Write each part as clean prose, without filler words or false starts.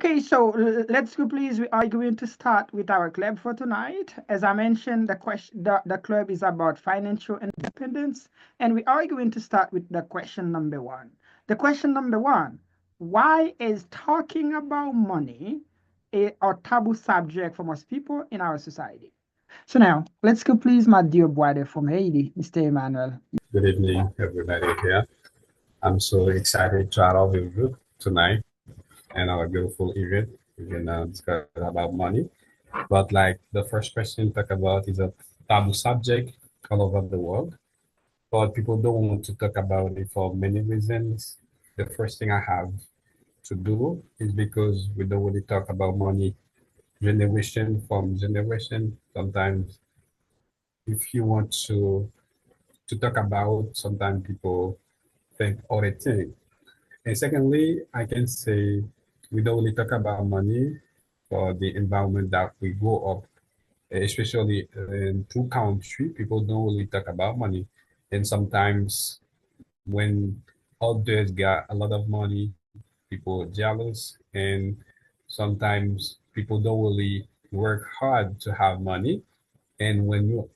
Okay, so let's go, please. We are going to start with our club for tonight. As I mentioned, the club is about financial independence, and we are going to start with the question number one. The question number one: why is talking about money a taboo subject for most people in our society? So now, let's go, please, my dear brother from Haiti, Mr. Emmanuel. Good evening, everybody here. I'm so excited to have with you tonight and our beautiful event. We're gonna discuss about money. But like the first question talk about is a taboo subject all over the world. But people don't want to talk about it for many reasons. The first thing I have to do is because we don't really talk about money generation from generation. Sometimes if you want to talk about, sometimes people think other things. And secondly, I can say we don't really talk about money for the environment that we grow up, especially in two country, people don't really talk about money. And sometimes when others got a lot of money, people are jealous, and sometimes people don't really work hard to have money. And when you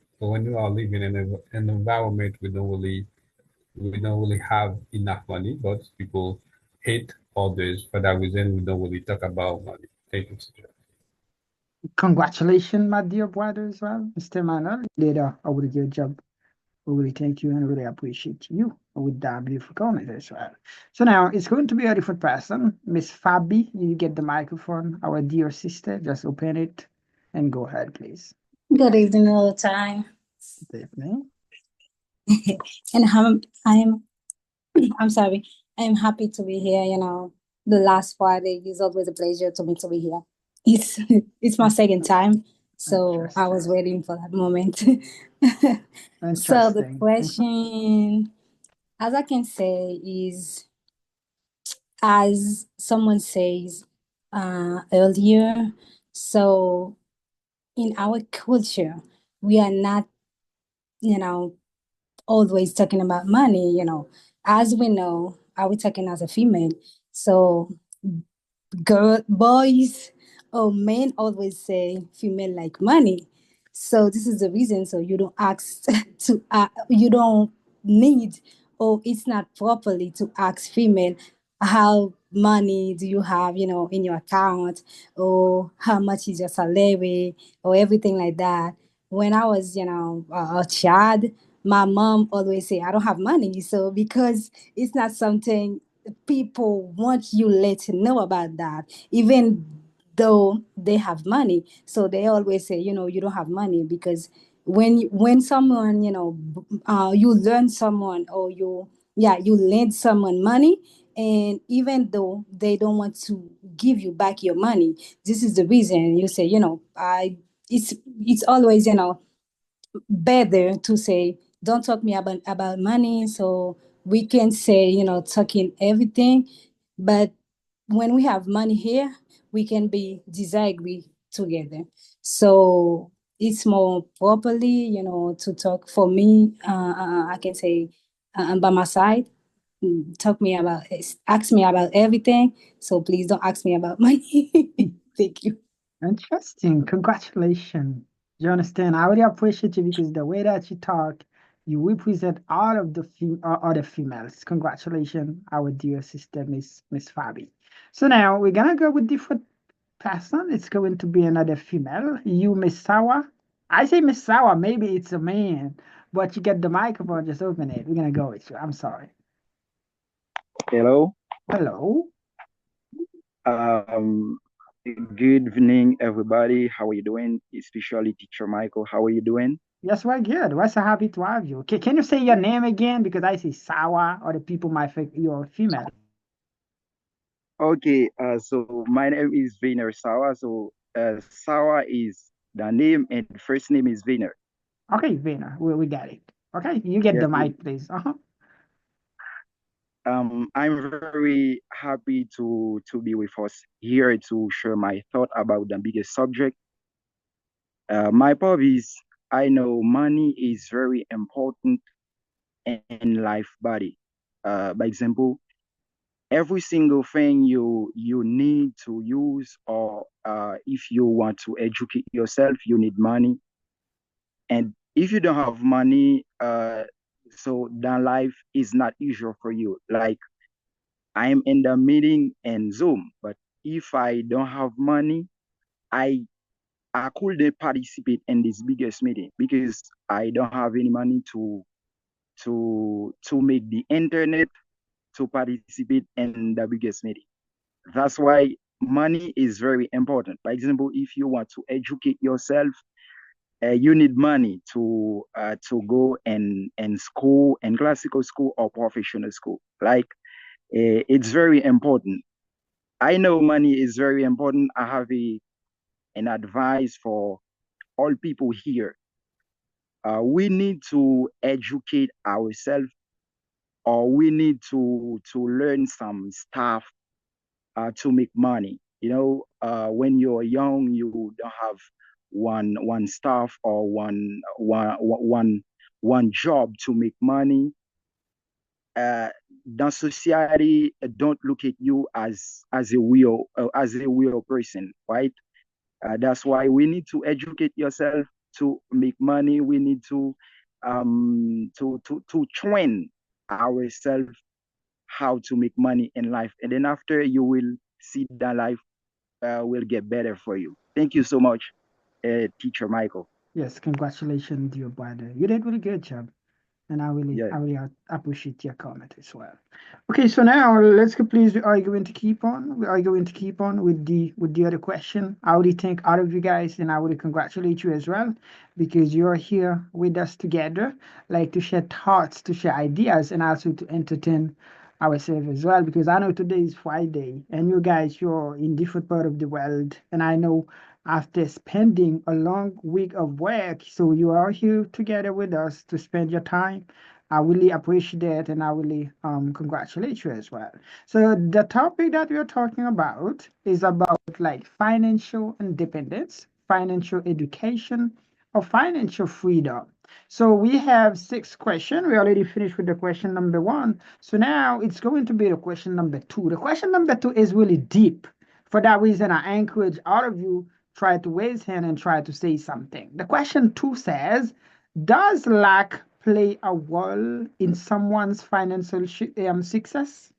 are living in an environment we don't really have enough money, but people hate others. For that reason, we don't really talk about money. Thank you, Sir. Congratulations, my dear brother, as well, Mr. Emmanuel. You did a really good job. We really thank you and really appreciate you with that beautiful comment as well. So now it's going to be a different person. Miss Fabi, you get the microphone. Our dear sister, just open it and go ahead, please. Good evening all the time. Good evening. And I'm sorry. I'm happy to be here. The last Friday is always a pleasure to me to be here. It's it's my second time, so I was waiting for that moment. So the Interesting. question, as I can say, is as someone says earlier. So in our culture, we are not, you know, always talking about money. As we know, are we talking as a female? So boys or men always say female like money. So this is the reason. So you don't ask you don't need, or it's not properly to ask female how money do you have, in your account, or how much is your salary, or everything like that. When I was, a child, my mom always say I don't have money. So because it's not something people want you let know about that, even though they have money. So they always say, you don't have money, because when someone, you learn someone, or you lend someone money, and even though they don't want to give you back your money, this is the reason you say, I it's always, better to say don't talk me about money. So we can say, talking everything, but when we have money here, we can be disagree together. So it's more properly, to talk. For me, I can say, by my side, ask me about everything. So please don't ask me about money. Thank you. Interesting. Congratulations. You understand? I really appreciate you because the way that you talk, you represent all of the other females. Congratulations, our dear sister, Miss Fabi. So now we're gonna go with different person. It's going to be another female. You, Miss Sawa. I say Miss Sawa. Maybe it's a man, but you get the microphone. Just open it. We're gonna go with you. I'm sorry. Hello. Hello. Um, good evening, everybody. How are you doing? Especially Teacher Michael. How are you doing? Yes, we're good. We're so happy to have you. Okay, can you say your name again? Because I say Sawa, or the people might think you're female. Okay. So my name is Viner Sawa. So Sawa is the name, and first name is Viner. Okay, Vina, we got it. Okay, you get Yes. the mic, please. I'm very happy to be with us here to share my thought about the biggest subject. My point is, I know money is very important in life body. By example, every single thing you need to use, or if you want to educate yourself, you need money. And if you don't have money, so then life is not easier for you. Like, I'm in the meeting in Zoom, but if I don't have money, I I couldn't participate in this biggest meeting because I don't have any money to make the internet to participate in the biggest meeting. That's why money is very important. For example, if you want to educate yourself, you need money to go in school, in classical school or professional school. Like, it's very important. I know money is very important. I have an advice for all people here. We need to educate ourselves, or we need to learn some stuff to make money. When you're young, you don't have one staff or one job to make money. Uh, the society don't look at you as a real person, right? That's why we need to educate yourself to make money. We need to train ourselves how to make money in life, and then after you will see that life will get better for you. Thank you so much, Teacher Michael. Yes, congratulations, dear brother. You did really good job. And Yeah. I really appreciate your comment as well. Okay, so now let's go. Please, we are going to keep on. We are going to keep on with the other question. I really thank all of you guys, and I really congratulate you as well because you are here with us together, like to share thoughts, to share ideas, and also to entertain ourselves as well. Because I know today is Friday, and you guys, you're in different part of the world, and I know after spending a long week of work. So you are here together with us to spend your time. I really appreciate that, and I really congratulate you as well. So the topic that we are talking about is about like financial independence, financial education, or financial freedom. So we have 6 questions. We already finished with the question number 1. So now it's going to be the question number 2. The question number 2 is really deep. For that reason, I encourage all of you try to raise hand and try to say something. The question 2 says, does luck play a role in someone's financial success?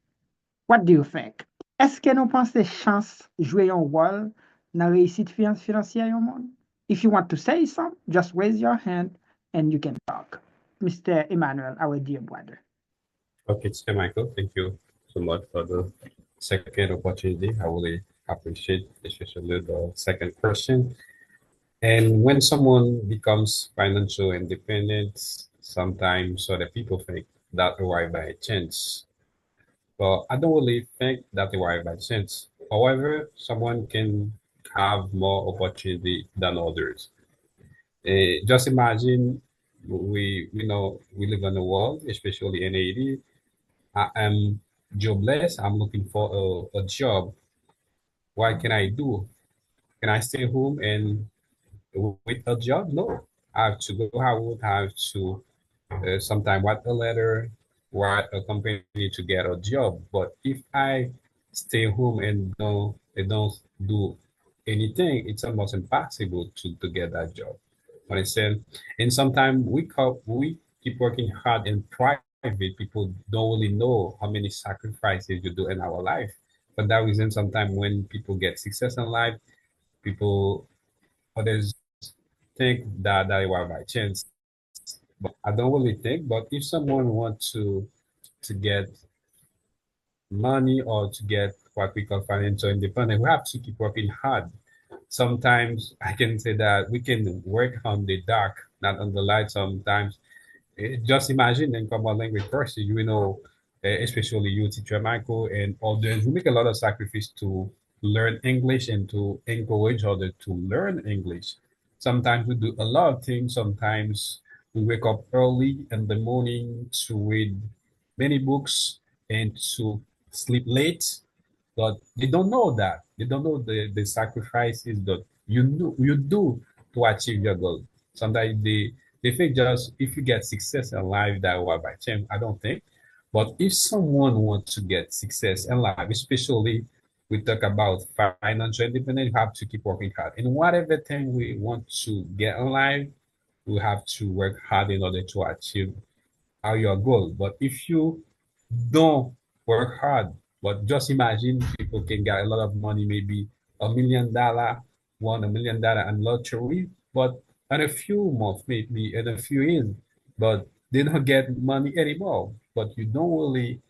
What do you think? Est-ce que nous pensez chance jouer un rôle dans la réussite financière au monde? If you want to say something, just raise your hand and you can talk. Mr. Emmanuel, our dear brother. Okay, Mr. Michael, thank you so much for the second opportunity. I really appreciate, especially the second question. And when someone becomes financial independent, sometimes other people think that arrived by chance. But I don't really think that arrived by chance. However, someone can have more opportunity than others. Just imagine we know we live in a world, especially in Haiti. I am jobless. I'm looking for a job. What can I do? Can I stay home and with a job? No. I have to go out. I have to sometimes write a letter, write a company to get a job. But if I stay home and don't do anything, it's almost impossible to get that job. Understand? And sometimes we keep working hard in private. People don't really know how many sacrifices you do in our life. For that reason, sometimes when people get success in life, people others think that it was by chance. But I don't really think. But if someone wants to get money or to get what we call financial independence, we have to keep working hard. Sometimes I can say that we can work on the dark, not on the light. Sometimes just imagine in common language person, especially you, teacher Michael, and others, we make a lot of sacrifice to learn English and to encourage others to learn English. Sometimes we do a lot of things. Sometimes we wake up early in the morning to read many books and to sleep late, but they don't know that. They don't know the sacrifices that you do to achieve your goal. Sometimes they think just if you get success in life that will by chance. I don't think. But if someone wants to get success in life, especially we talk about financial independence, you have to keep working hard. In whatever thing we want to get in life, we have to work hard in order to achieve are your goal. But if you don't work hard, but just imagine people can get a lot of money, maybe $1 million, won $1 million in lottery, but in a few months, maybe in a few years, but they don't get money anymore. But you don't really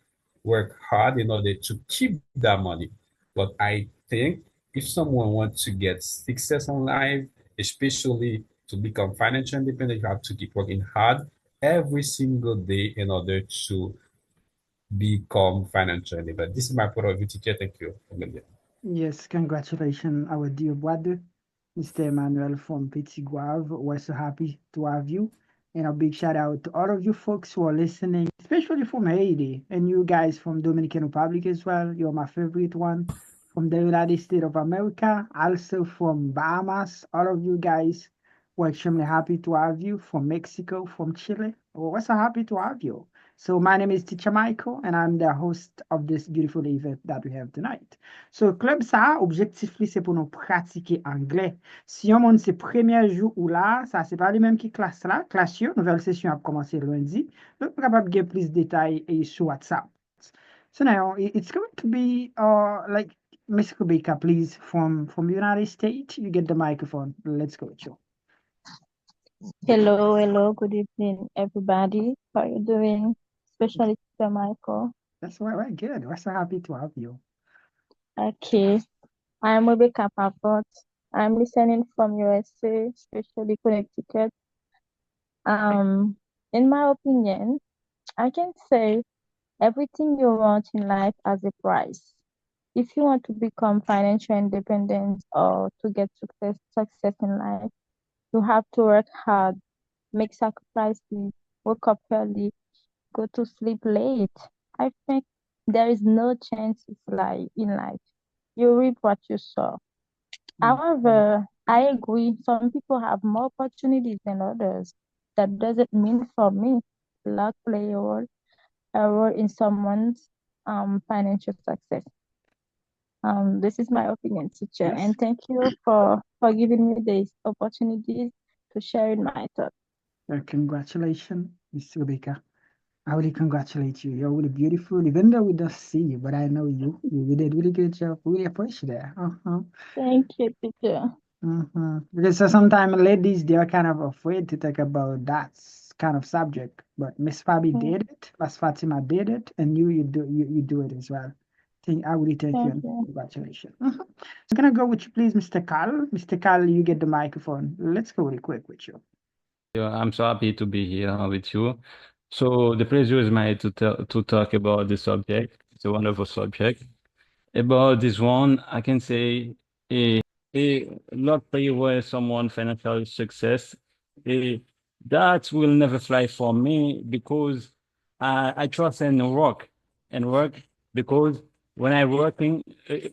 work hard in order to keep that money. But I think if someone wants to get success in life, especially to become financially independent, you have to keep working hard every single day in order to become financially independent. This is my point of view, teacher. Thank you, Amelia. Yes, congratulations, our dear brother, Mr. Emmanuel from Petit Guave. We're so happy to have you. And a big shout out to all of you folks who are listening, especially from Haiti and you guys from Dominican Republic as well. You're my favorite one. From the United States of America, also from Bahamas. All of you guys, we're extremely happy to have you from Mexico, from Chile. We're so happy to have you. So my name is Teacher Michael, and I'm the host of this beautiful event that we have tonight. So, club ça, objectif li, c'est pour nous pratiquer anglais. Si yon moun se premier jou ou là, ça c'est pas le même qui classe là. Classe yo, nouvelle session a commencé lundi. Donc, nous capable de plus de détails sur WhatsApp. So now, it's going to be like Miss Kubeka, please, from United States. You get the microphone. Let's go, Joe. Hello, good evening, everybody. How are you doing? Especially Mr. Michael. That's right, good. We're so happy to have you. Okay, I'm Rebecca Papot. I'm listening from USA, especially Connecticut. In my opinion, I can say everything you want in life has a price. If you want to become financial independent or to get success in life, you have to work hard, make sacrifices, wake up early, go to sleep late. I think there is no chance in life. You reap what you sow. However, I agree some people have more opportunities than others. That doesn't mean for me luck play a role in someone's financial success. This is my opinion, teacher, Yes. and thank you for giving me this opportunity to share in my thoughts. Congratulations, Miss Rebecca. I really congratulate you. You're really beautiful, even though we don't see you, but I know you. You did really good job. Really appreciate that. Thank you, teacher. Because sometimes ladies, they are kind of afraid to talk about that kind of subject. But Miss Fabi did it, Miss Fatima did it, and you do it as well. I really thank you Thank and you. congratulations. So I'm gonna go with you, please, Mr. Carl. Mr. Carl, you get the microphone. Let's go really quick with you. Yeah, I'm so happy to be here with you. So the pleasure is mine to talk about this subject. It's a wonderful subject. About this one, I can say a lot play where someone financial success. A, that will never fly for me because I trust in work because when I working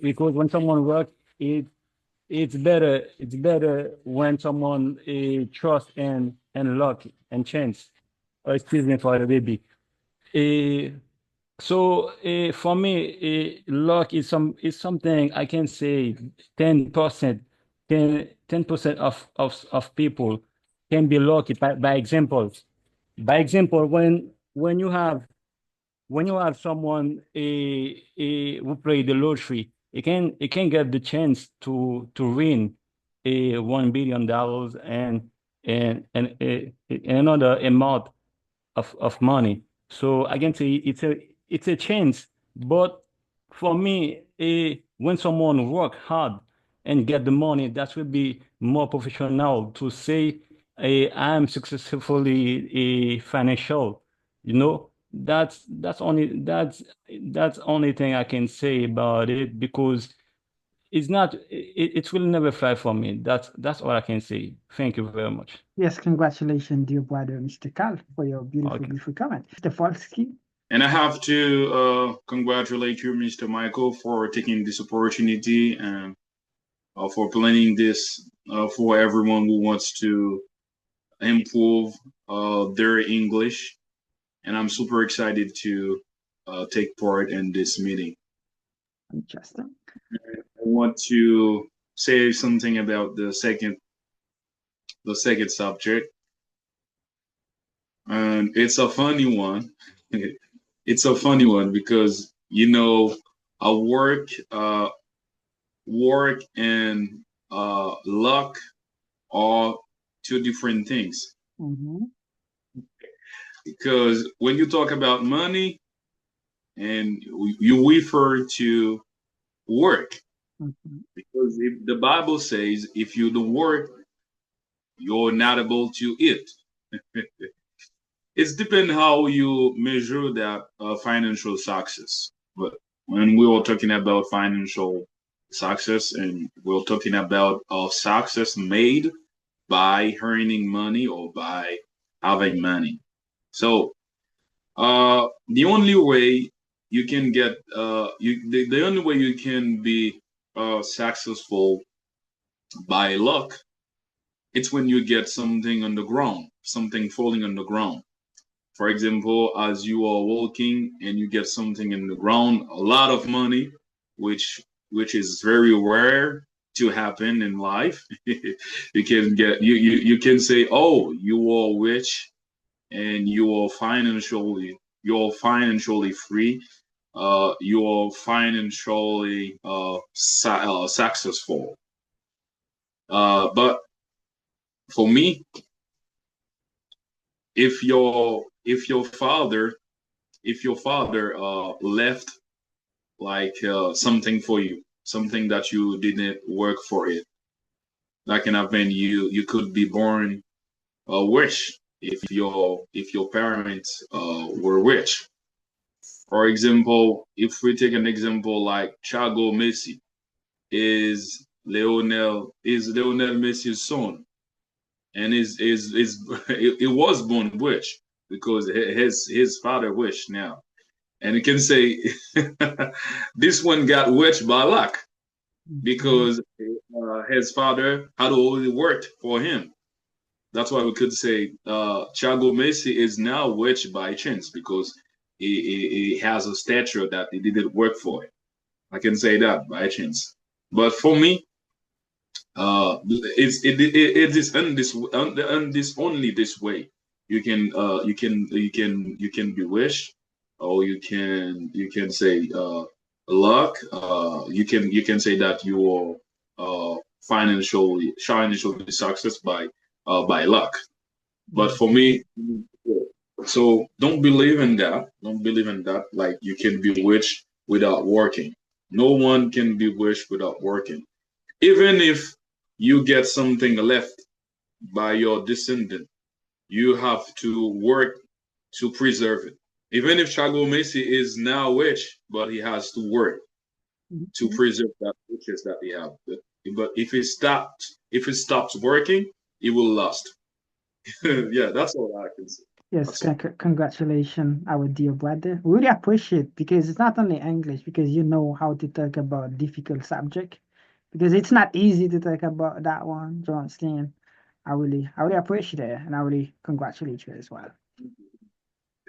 because when someone work it's better when someone trust and luck and chance. Oh, excuse me for the baby. Uh, for me, luck is something I can say 10%, 10% of people can be lucky by examples. By example, when you have someone who play the lottery, it can get the chance to win a $1 billion and another amount of money. So I can say it's a chance. But for me, when someone work hard and get the money, that will be more professional to say I'm successfully financial. That's only thing I can say about it because it will never fly for me. That's all I can say. Thank you very much. Yes, congratulations, dear brother, Mr. Carl, for your beautiful, Okay. beautiful comment. Mr. Falski. And I have to congratulate you, Mr. Michael, for taking this opportunity and for planning this for everyone who wants to improve their English. And I'm super excited to take part in this meeting. Interesting. I want to say something about the second subject, and it's a funny one. It's a funny one because a work and luck are two different things. Mm-hmm. Because when you talk about money and you refer to work, Mm-hmm. because if the Bible says if you don't work, you're not able to eat. It's depend how you measure that financial success. But when we were talking about financial success, and we're talking about success made by earning money or by having money. So the only way you can get the only way you can be successful by luck, it's when you get something on the ground, something falling on the ground. For example, as you are walking and you get something in the ground, a lot of money, which is very rare to happen in life. You can say, oh, you are rich and you're financially free. You're financially successful. But for me, if your father left like something for you, something that you didn't work for it, that can happen. You could be born rich if your parents were rich. For example, if we take an example like Thiago Messi is Lionel Messi's son, and is it was born rich because his father rich now, and you can say this one got rich by luck Mm-hmm. because his father had already worked for him. That's why we could say Thiago Messi is now rich by chance because he has a stature that he didn't work for. I can say that by chance. But for me, it is on this only this way. You can be wish, or you can say luck. You can say that you are financially success by luck. But for me, so don't believe in that. Don't believe in that. Like you can be rich without working. No one can be rich without working. Even if you get something left by your descendant, you have to work to preserve it. Even if Chago Messi is now rich, but he has to work to Mm-hmm. preserve that riches that he have. But if he stops working, he will lost. Yeah, that's all I can say. Yes, That's all. congratulations, our dear brother. We really appreciate because it's not only English, because you know how to talk about difficult subject, because it's not easy to talk about that one. Do you understand? I really appreciate it, and I really congratulate you as well.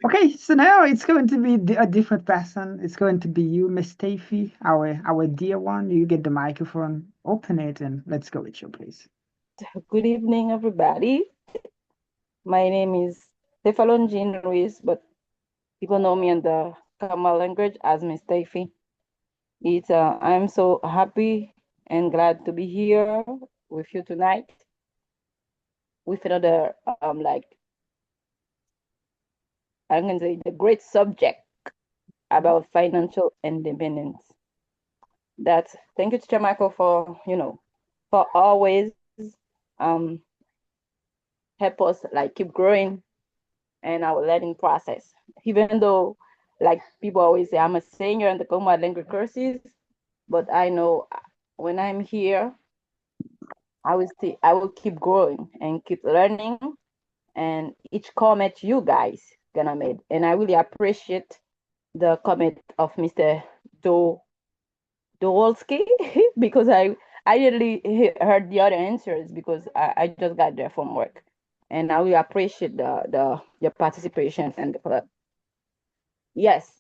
Okay, so now it's going to be a different person. It's going to be you, Miss Steffi, our dear one. You get the microphone, open it, and let's go with you, please. Good evening, everybody. My name is Stefalon Jean Ruiz, but people know me in the Kamal language as Miss Steffi. I'm so happy and glad to be here with you tonight with another I'm gonna say the great subject about financial independence. That Thank you, Teacher Michael, for always um help us like keep growing and our learning process. Even though, like people always say, I'm a senior in the Common language courses, but I know when I'm here, I will keep growing and keep learning. And each comment you guys gonna make, and I really appreciate the comment of Mr. Do Dowolski because I really heard the other answers because I just got there from work, and I really appreciate the your participation in the club. Yes,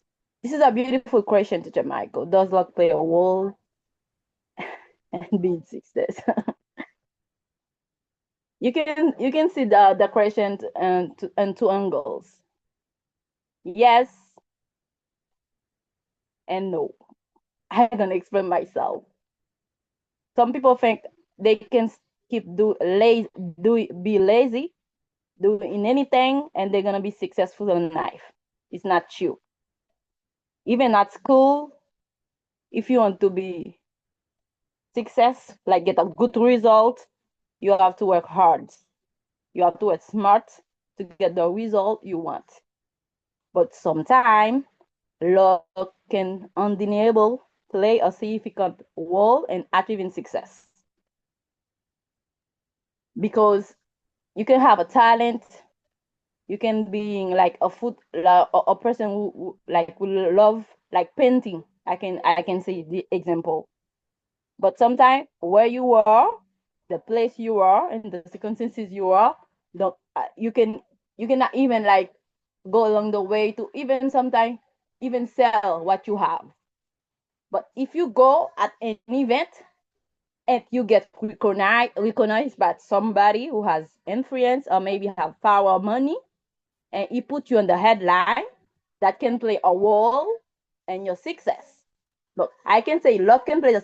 This is a beautiful question, Teacher Michael. Does luck play a role in being success? You can see the question in two angles. Yes and no. I'm gonna explain myself. Some people think they can keep be lazy, doing anything, and they're gonna be successful in life. It's not true. Even at school, if you want to be success, like get a good result, you have to work hard. You have to work smart to get the result you want. But sometimes luck can undeniable play a significant role in achieving success. Because you can have a talent, you can be like a person who like will love like painting. I can say the example. But sometimes where you are, the place you are, and the circumstances you are, don't you cannot even like go along the way to even sometimes even sell what you have. But if you go at an event and you get recognized by somebody who has influence or maybe have power or money, and he put you on the headline, that can play a role in your success. But I can say luck can play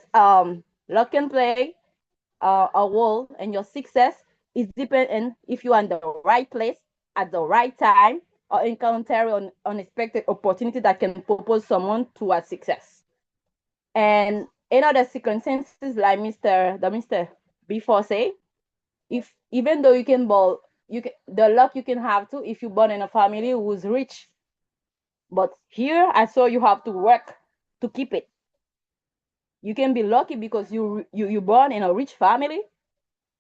a role in your success. It depends on if you're in the right place at the right time or encounter an unexpected opportunity that can propose someone towards success. And in other circumstances, like Mr. before say, if even though you can ball, the luck you can have too if you born in a family who's rich. But here I saw you have to work to keep it. You can be lucky because you born in a rich family,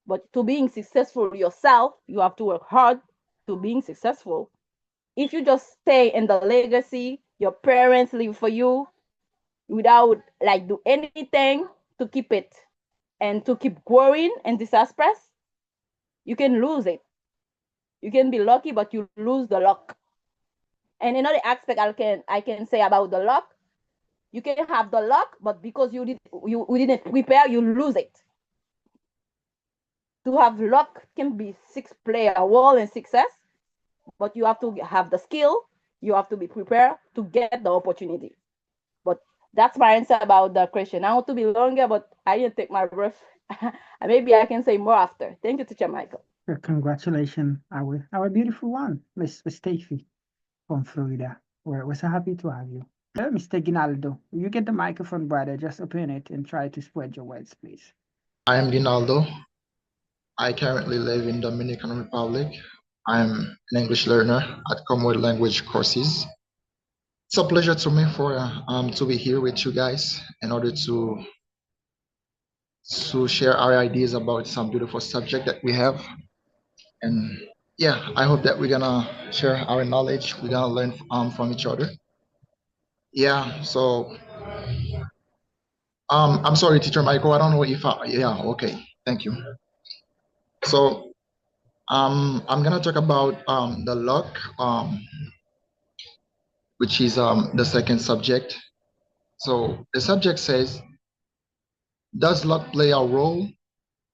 but to being successful yourself, you have to work hard to being successful. If you just stay in the legacy your parents leave for you without like do anything to keep it and to keep growing in this aspect, you can lose it. You can be lucky, but you lose the luck. And another aspect I can say about the luck, you can have the luck, but because you didn't prepare, you lose it. To have luck can be play a role in success, but you have to have the skill, you have to be prepared to get the opportunity. But that's my answer about the question. I want to be longer, but I didn't take my breath. Maybe I can say more after. Thank you, Teacher Michael. Congratulations, our beautiful one, Miss Stacey from Florida. We're so happy to have you. Mr. Ginaldo, you get the microphone, brother. Just open it and try to spread your words, please. I am Ginaldo. I currently live in Dominican Republic. I'm an English learner at Commonwealth Language Courses. It's a pleasure to me to be here with you guys in order to share our ideas about some beautiful subject that we have. And yeah, I hope that we're gonna share our knowledge. We're gonna learn from each other. Yeah. So I'm sorry, Teacher Michael. I don't know if yeah. Okay. Thank you. So I'm gonna talk about the luck, which is the second subject. So the subject says, does luck play a role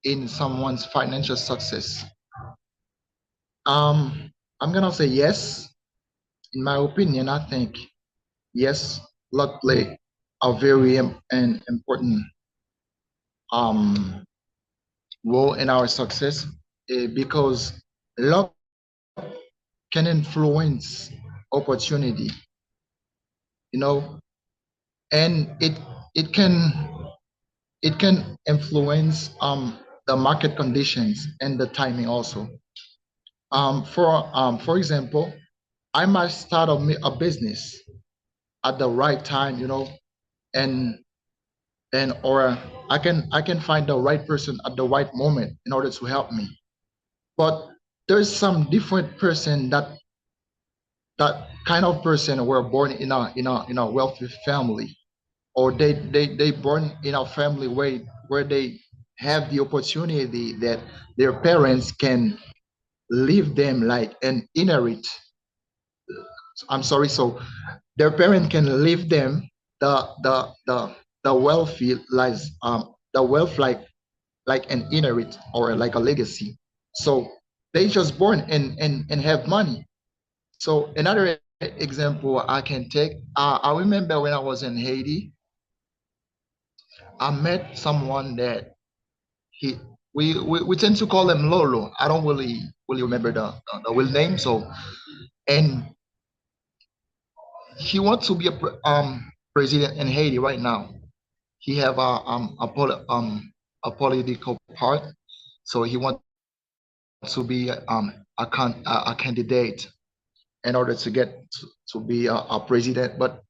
in someone's financial success? I'm gonna say yes. In my opinion, I think yes, luck play a very an important um, role in our success because luck can influence opportunity, you know, and it can influence the market conditions and the timing also. For example, I might start a business at the right time, and or I can find the right person at the right moment in order to help me. But there's some different person that kind of person were born in a wealthy family, or they born in a family where they have the opportunity that their parents can leave them like an inherit. I'm sorry. So their parent can leave them the wealthy lies the wealth like an inherit or like a legacy. So they just born and have money. So another example I can take, I remember when I was in Haiti, I met someone that he we tend to call him Lolo. I don't really remember the real name. So and he wants to be president in Haiti right now. He have a political part, so he wants to be a candidate in order to get to be a president. But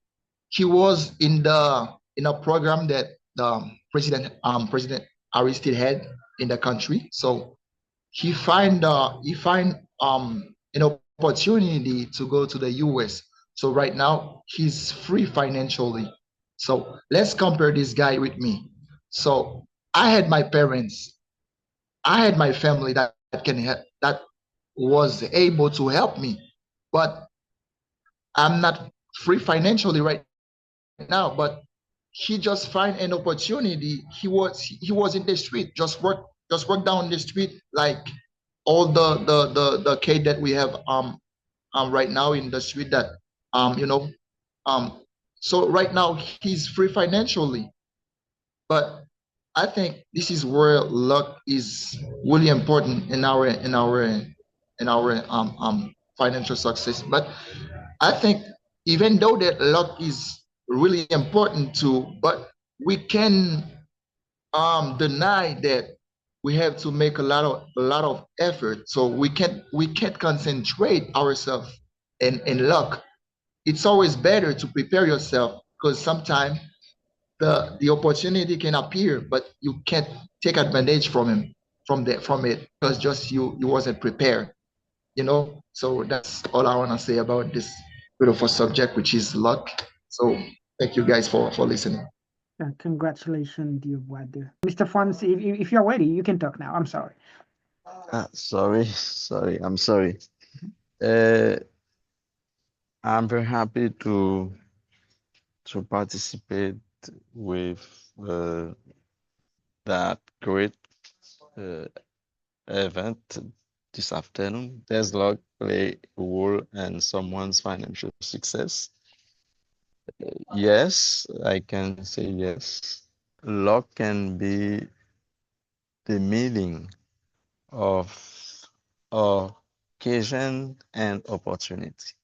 he was in a program that the President Aristide had in the country. So he find an opportunity to go to the US. So right now he's free financially. So let's compare this guy with me. So I had my parents, I had my family that was able to help me, but I'm not free financially right now. But he just find an opportunity. He was in the street, just work down the street like all the kid that we have right now in the street that you know um so right now he's free financially. But I think this is where luck is really important in our financial success. But I think even though that luck is really important too, but we can deny that we have to make a lot of effort. So we can't concentrate ourselves in luck. It's always better to prepare yourself because sometimes the opportunity can appear, but you can't take advantage from it because just you wasn't prepared. So that's all I want to say about this beautiful subject, which is luck. So thank you guys for listening. Congratulations, dear brother. Mr. Fons, if you're ready, you can talk now. I'm sorry. Sorry, I'm sorry. Uh, I'm very happy to participate with that great uh, event this afternoon. Does luck play a role in someone's financial success? Yes, I can say yes. Luck can be the meaning of occasion and opportunity,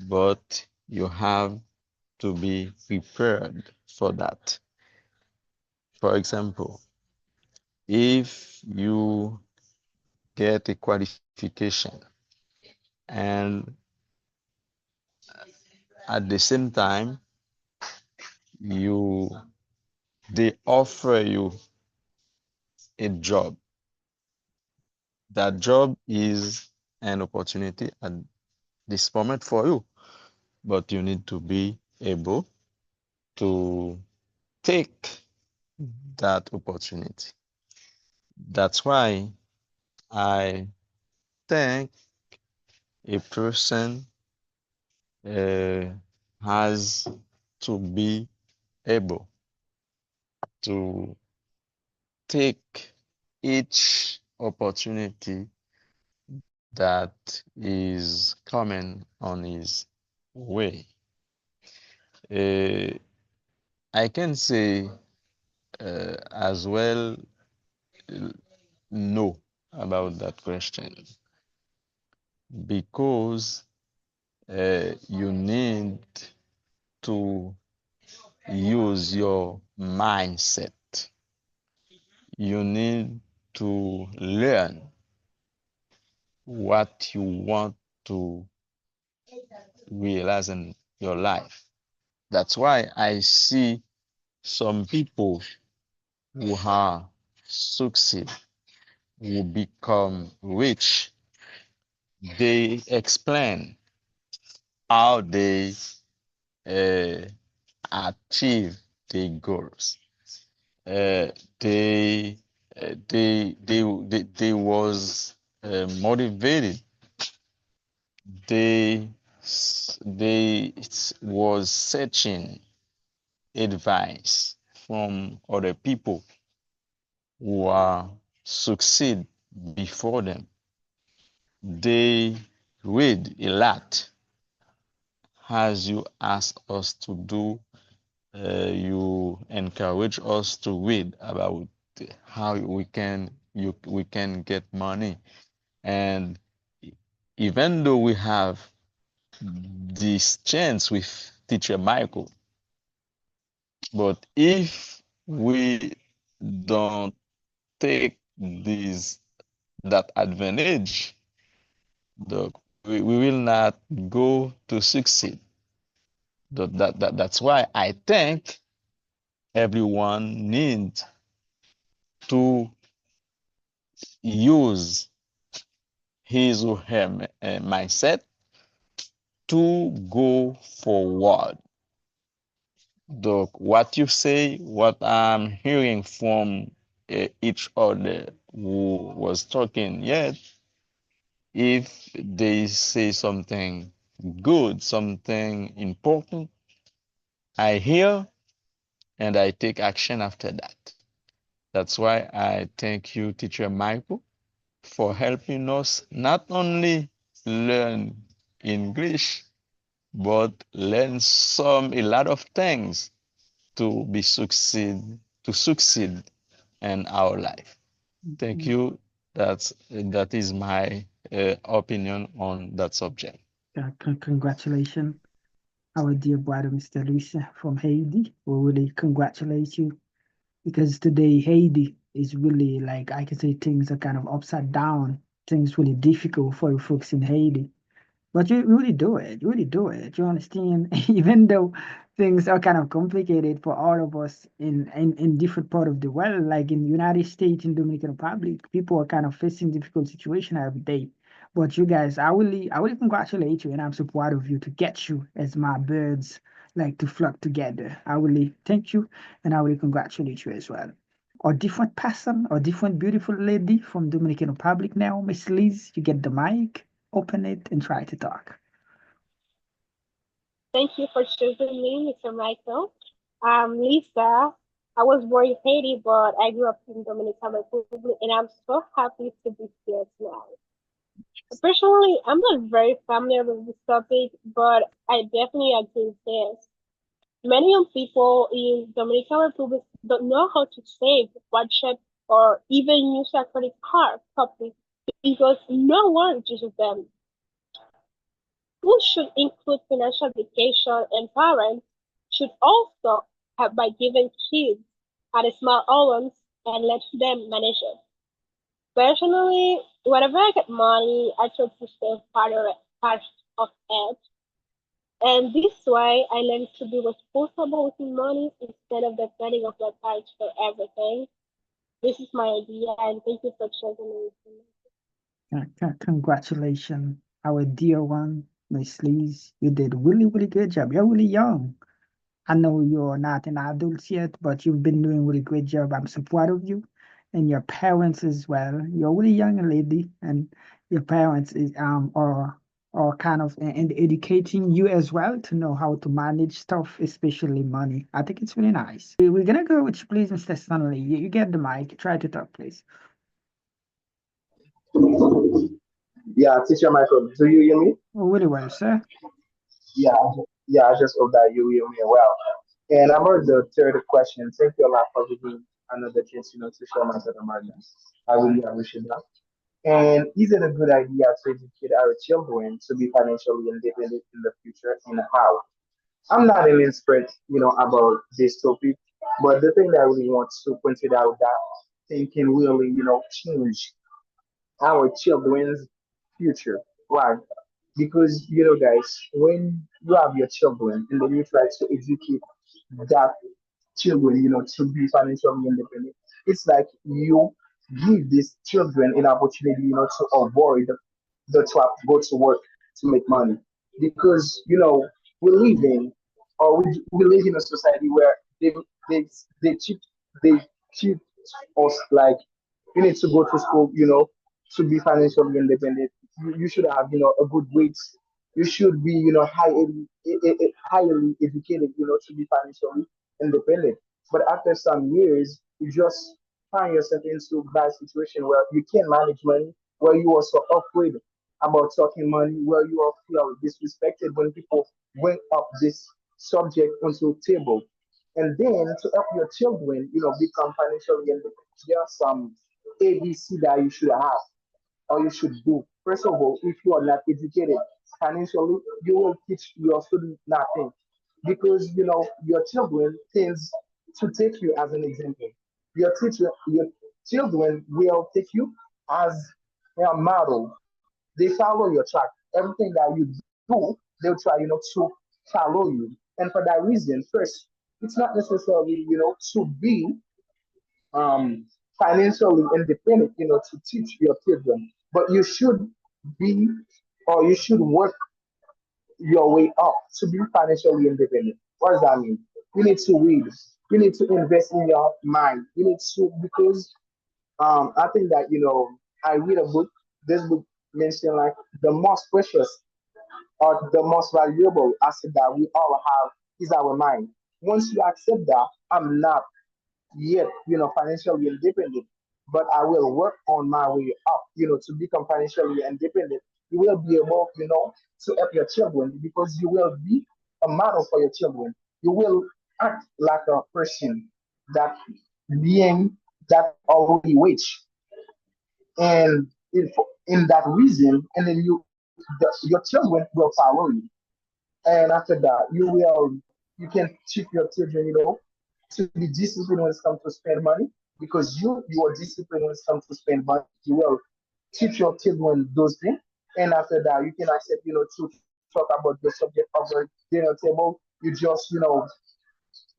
but you have to be prepared for that. For example, if you get a qualification and at the same time you they offer you a job, that job is an opportunity at this moment for you, but you need to be able to take that opportunity. That's why I think a person uh, has to be able to take each opportunity that is coming on his way. Uh, I can say as well no about that question because you need to use your mindset. You need to learn what you want to realize in your life. That's why I see some people who are succeed, who become rich, they explain how they uh, achieve their goals. Uh, they, they was motivated. They they was searching advice from other people who are succeed before them. They read a lot, as you ask us to do. You encourage us to read about how we can get money, and even though we have this chance with teacher Michael, but if we don't take this that advantage, we will not go to succeed. That's why I think everyone needs to use his or her mindset to go forward. What you say, what I'm hearing from each other who was talking yet, if they say something good, something important, I hear and I take action after that. That's why I thank you, Teacher Michael, for helping us not only learn English, but learn a lot of things to succeed in our life. Thank you. That is my opinion on that subject. Congratulations, our dear brother, Mr. Luis from Haiti. We really congratulate you because today Haiti is really like I can say things are kind of upside down. Things really difficult for you folks in Haiti. But you really do it. You really do it. You understand? Even though things are kind of complicated for all of us in different part of the world, like in the United States and Dominican Republic, people are kind of facing difficult situation every day. But you guys, I really congratulate you, and I'm so proud of you to get you as my birds like to flock together. I really thank you, and I really congratulate you as well. Or different person, or different beautiful lady from Dominican Republic now, Miss Liz, you get the mic, open it, and try to talk. Thank you for choosing me, Mr. Michael. I'm Lisa. I was born in Haiti, but I grew up in Dominican Republic, and I'm so happy to be here tonight. Personally, I'm not very familiar with this topic, but I definitely agree with this. Many young people in Dominican Republic don't know how to save, budget, or even use a credit card properly because no one teaches them. Schools should include financial education, and parents should also help by giving kids a small allowance and let them manage it. Personally, whenever I get money, I try to save part of it. And this way, I learn to be responsible with my money instead of depending on my parents for everything. This is my idea, and thank you for choosing me. Congratulations, our dear one, Miss Liz. You did really, really good job. You're really young. I know you're not an adult yet, but you've been doing a really great job. I'm so proud of you and your parents as well. You're a really young lady, and your parents are kind of and educating you as well to know how to manage stuff, especially money. I think it's really nice. We're gonna go with you, please, Mr. Stanley. You get the mic. Try to talk, please. Yeah, teacher Michael, do you hear me? Oh, really well, sir. Yeah, yeah, I just hope that you hear me well. And about the third question, thank you a lot for giving another chance, to share my thought about that. I really appreciate that. And is it a good idea to educate our children to be financially independent in the future and how? I'm not an expert, about this topic, but the thing that I really want to point it out that thing can really, change our children's future. Why? Because guys, when you have your children and then you try to educate that children, to be financially independent, it's like you give these children an opportunity, to avoid the trap, go to work to make money. Because we live in we live in a society where they they teach they teach us like you need to go to school, to be financially independent. You should have, a good grades You should be, highly educated, to be financially independent. But after some years, you just find yourself into a bad situation where you can't manage money, where you are so afraid about talking money, where you are feel disrespected when people bring up this subject onto the table. And then to help your children, become financially independent, there are some ABC that you should have or you should do. First of all, if you are not educated financially, you will teach your student nothing because your children tends to take you as an example. Your children will take you as a model. They follow your track. Everything that you do, they'll try, to follow you. And for that reason, first, it's not necessarily, to be financially independent, to teach your children. But you should be or you should work your way up to be financially independent. What does that mean? You need to read. You need to invest in your mind. You need to because I think that I read a book. This book mentioned like the most precious or the most valuable asset that we all have is our mind. Once you accept that, I'm not yet, financially independent, but I will work on my way up, to become financially independent. You will be able, to help your children because you will be a model for your children. You will act like a person that being that already rich. And in that reason, and then your children will follow you. And after that, you can teach your children, to be disciplined when it comes to spend money because you are disciplined when it comes to spend money. You will teach your children those things. And after that, you can accept, to talk about the subject of the dinner table. You just,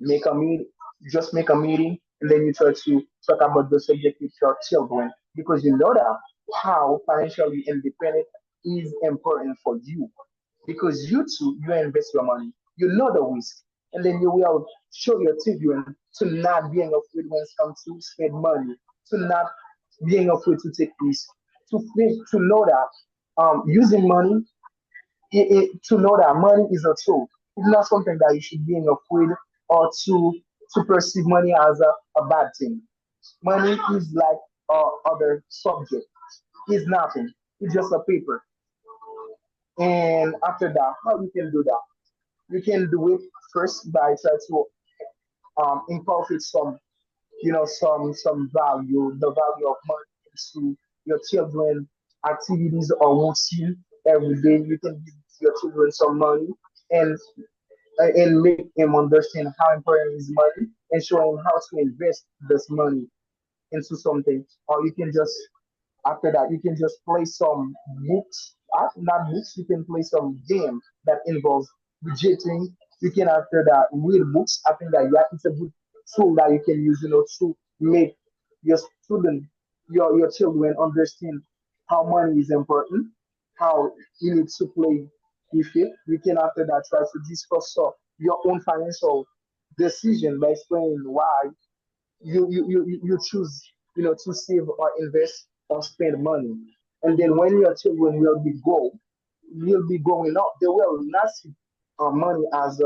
make a meeting, just make a meeting, and then you try to talk about the subject with your children because you know that how financially independent is important for you because you too you invest your money, you know the risk, and then you will show your children to not being afraid when it comes to spend money, to not being afraid to take risks, to think to know that using money to know that money is a tool. It's not something that you should be afraid or to perceive money as a bad thing. Money is like other subject. It's nothing. It's just a paper. And after that, how you can do that? You can do it first by trying to inculcate some value, the value of money into your children activities or routine every day. You can give your children some money and make him understand how important is money and show him how to invest this money into something. Or you can just after that you can just play some books. Not books, you can play some game that involves budgeting. You can after that read books. I think that yeah, it's a good tool that you can use, to make your student, your children understand how money is important, how you need to play with it. You can after that try to discuss your own financial decision by explaining why you choose to save or invest or spend money. And then when your children will be growing up, they will not see money as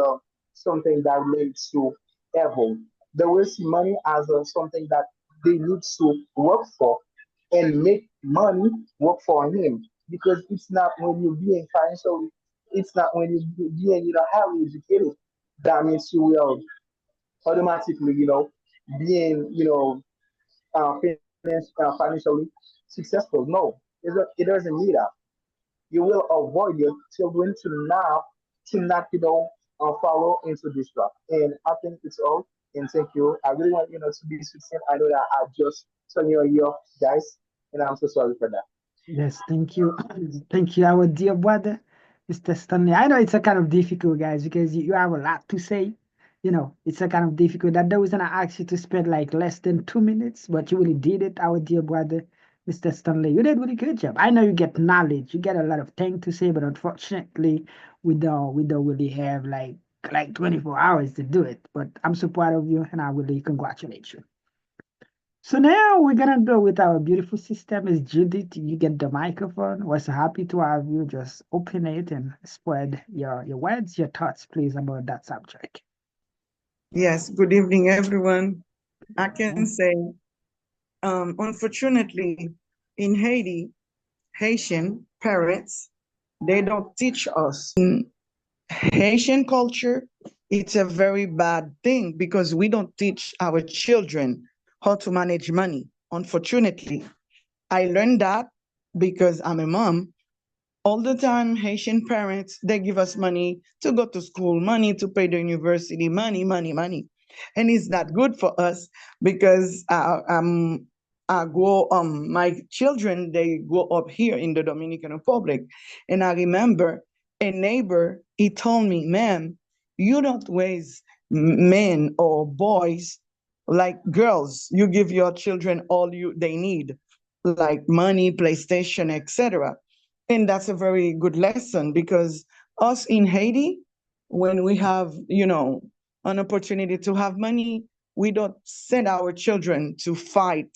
something that relates to evil. They will see money as something that they need to work for and make money work for him, because it's not when you're being financially, it's not when you're being highly educated that means you will automatically, being, financially successful. No, it doesn't mean that. You will avoid your children to not, follow into this trap. And I think it's all. And thank you. I really want to be successful. I know that I just turn your ear, guys, and I'm so sorry for that. Yes, thank you. Thank you, our dear brother, Mr. Stanley. I know it's a kind of difficult, guys, because you have a lot to say. It's a kind of difficult. That the reason I asked you to spend like less than 2 minutes, but you really did it, our dear brother, Mr. Stanley. You did really good job. I know you get knowledge, you get a lot of things to say, but unfortunately, we don't really have like 24 hours to do it. But I'm so proud of you, and I really congratulate you. So now we're gonna go with our beautiful sister, Miss Judith. You get the microphone. We're so happy to have you. Just open it and spread your words, your thoughts, please, about that subject. Yes, good evening, everyone. I can say, unfortunately, in Haiti, Haitian parents, they don't teach us. Haitian culture, it's a very bad thing because we don't teach our children how to manage money. Unfortunately, I learned that because I'm a mom. All the time, Haitian parents, they give us money to go to school, money to pay the university, money, money, money. And it's not good for us because my children, they grow up here in the Dominican Republic. And I remember a neighbor, he told me, ma'am, you don't raise men or boys like girls. You give your children all they need, like money, PlayStation, etc. And that's a very good lesson because us in Haiti, when we have, an opportunity to have money, we don't send our children to fight,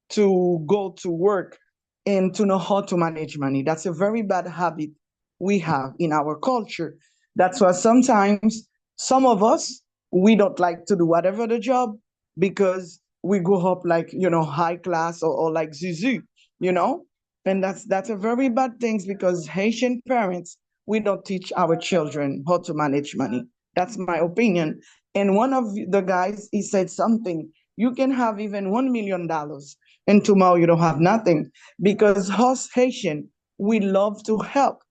to go to work, and to know how to manage money. That's a very bad habit we have in our culture. That's why sometimes some of us, we don't like to do whatever the job because we grow up like, high class or like Zuzu, you know? And that's a very bad thing because Haitian parents, we don't teach our children how to manage money. That's my opinion. And one of the guys, he said something, you can have even $1 million and tomorrow you don't have nothing because us Haitian, we love to help.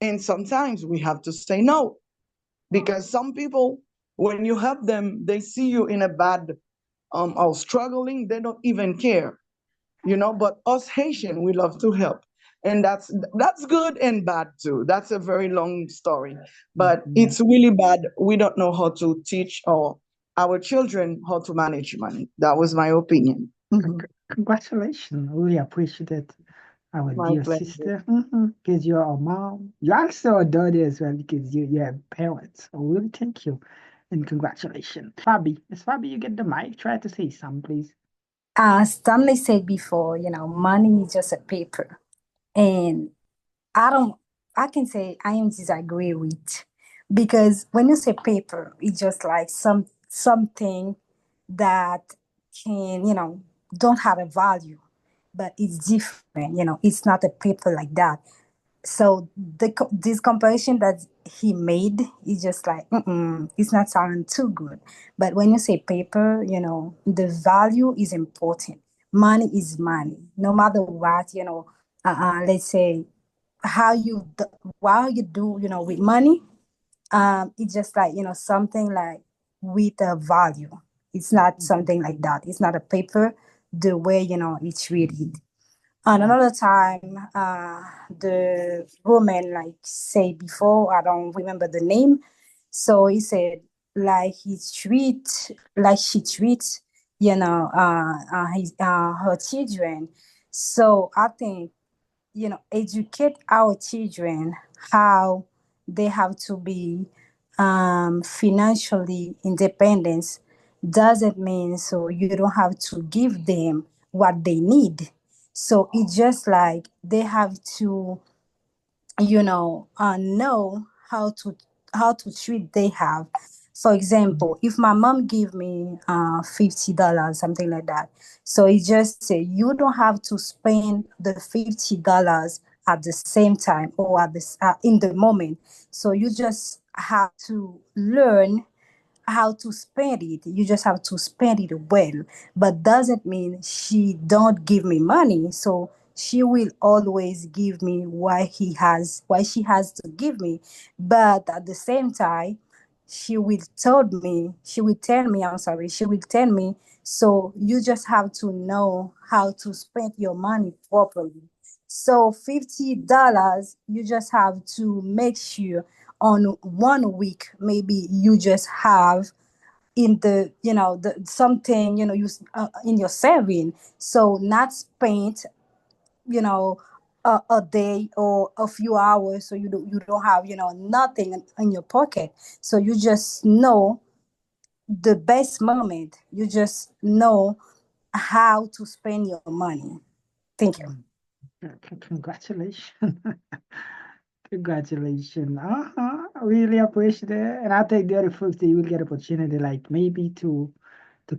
And sometimes we have to say no because some people, when you help them, they see you in a bad or struggling, they don't even care, but us Haitian, we love to help. And that's good and bad too. That's a very long story, but it's really bad. We don't know how to teach our children how to manage money. That was my opinion. Congratulations. Really appreciate it, our My dear pleasure. sister. Because you're a mom. You're also a daughter as well because you have parents. So really thank you. And congratulations. Fabi. Miss Fabi, you get the mic. Try to say something, please. Stanley said before, money is just a paper. And I don't, I can say I am disagree with because when you say paper, it's just like something that can, don't have a value, but it's different, it's not a paper like that. So this comparison that he made is just like it's not sounding too good. But when you say paper, the value is important. Money is money, no matter what. Let's say how while you do with money, it's just like something like with a value. It's not something like that. It's not a paper the way it's treated. And another time, the woman like say before, I don't remember the name. So he said like she treats, her children. So I think, educate our children how they have to be financially independent doesn't mean so you don't have to give them what they need. So it's just like they have to, know how to treat they have. For example, if my mom give me $50, something like that, so it just say you don't have to spend the $50 at the same time or at this in the moment. So you just have to learn how to spend it. You just have to spend it well. But doesn't mean she don't give me money. So she will always give me what she has to give me. But at the same time, I'm sorry, she will tell me, so you just have to know how to spend your money properly. So $50, you just have to make sure on 1 week, maybe you just have in the something you in your saving, so not spent you know a day or a few hours, so you don't have nothing in your pocket. So you just know the best moment, you just know how to spend your money. Thank you. Congratulations. Congratulations. Really appreciate it. And I think the other folks they will get opportunity like maybe to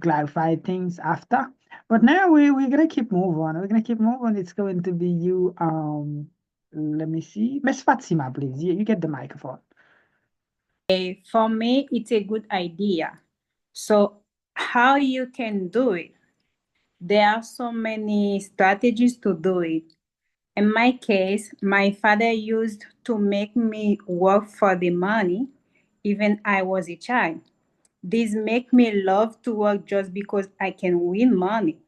clarify things after. But now we're gonna keep moving. We're gonna keep moving. It's going to be you. Let me see. Miss Fatima, please. You get the microphone. For me, it's a good idea. So, how you can do it? There are so many strategies to do it. In my case, my father used to make me work for the money, even I was a child. This make me love to work just because I can win money.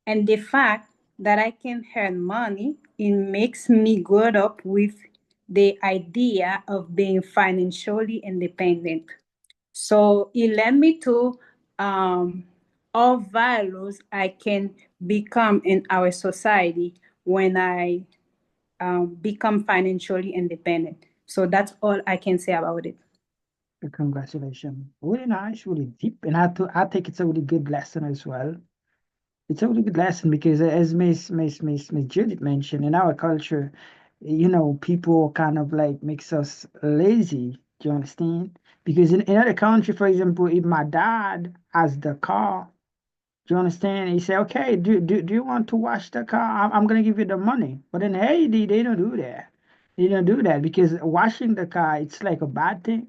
And the fact that I can earn money, it makes me grow up with the idea of being financially independent. So it led me to all values I can become in our society when I become financially independent. So that's all I can say about it. Congratulations. Really nice, really deep. And I think it's a really good lesson as well. It's a really good lesson because as Miss Judith mentioned, in our culture, people kind of like makes us lazy. Do you understand? Because in other country, for example, if my dad has the car, do you understand? He say, okay, do you want to wash the car? I'm gonna give you the money. But in Haiti, they don't do that. They don't do that because washing the car, it's like a bad thing.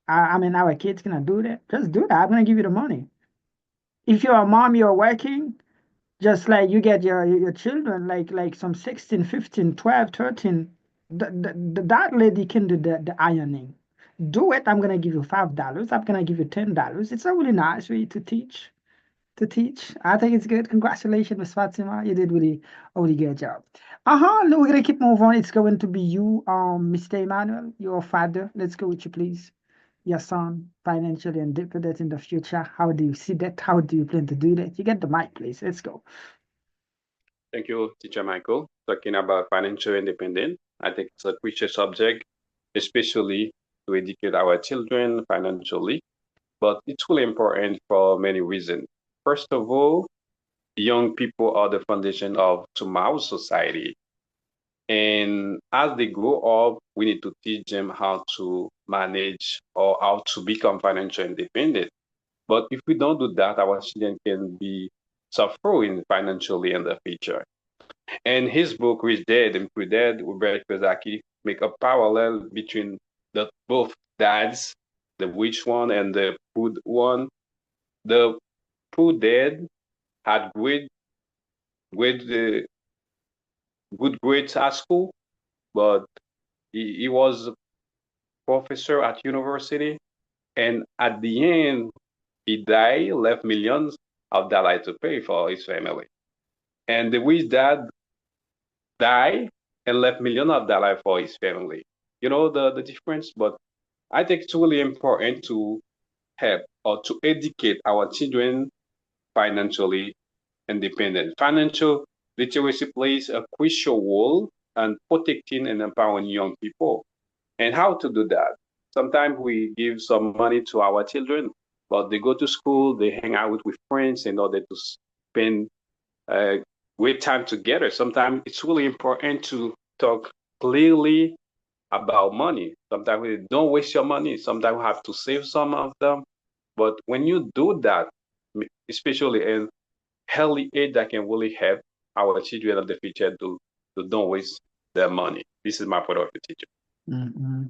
I mean, our kids cannot do that. Just do that. I'm gonna give you the money. If you're a mom, you're working, just like you get your children, like some 16, 15, 12, 13. That lady can do the ironing. Do it. I'm gonna give you $5. I'm gonna give you $10. It's a really nice way to teach. I think it's good. Congratulations, Miss Fatima. You did a really good job. No, we're gonna keep moving on. It's going to be you, Mr. Emmanuel, your father. Let's go with you, please. Your son, financially independent in the future. How do you see that? How do you plan to do that? You get the mic, please. Let's go. Thank you, Teacher Michael. Talking about financial independence, I think it's a crucial subject, especially to educate our children financially. But it's really important for many reasons. First of all, young people are the foundation of tomorrow's society. And as they grow up, we need to teach them how to manage or how to become financially independent. But if we don't do that, our children can be suffering financially in the future. And his book, Rich Dad and Poor Dad, Robert Kiyosaki, make a parallel between the both dads, the rich one and the poor one. The poor dad had great, good grades at school, but he was a professor at university, and at the end, he died, left millions of dollars to pay for his family. And the rich dad died and left millions of dollars for his family. You know the difference? But I think it's really important to help or to educate our children financially independent. Financial literacy plays a crucial role in protecting and empowering young people. And how to do that? Sometimes we give some money to our children, but they go to school, they hang out with friends in order to spend uh, great time together. Sometimes it's really important to talk clearly about money. Sometimes we don't waste your money. Sometimes we have to save some of them. But when you do that, especially in early age, that can really help our children of the future to don't waste their money. This is my point of view, teacher. Mm-hmm.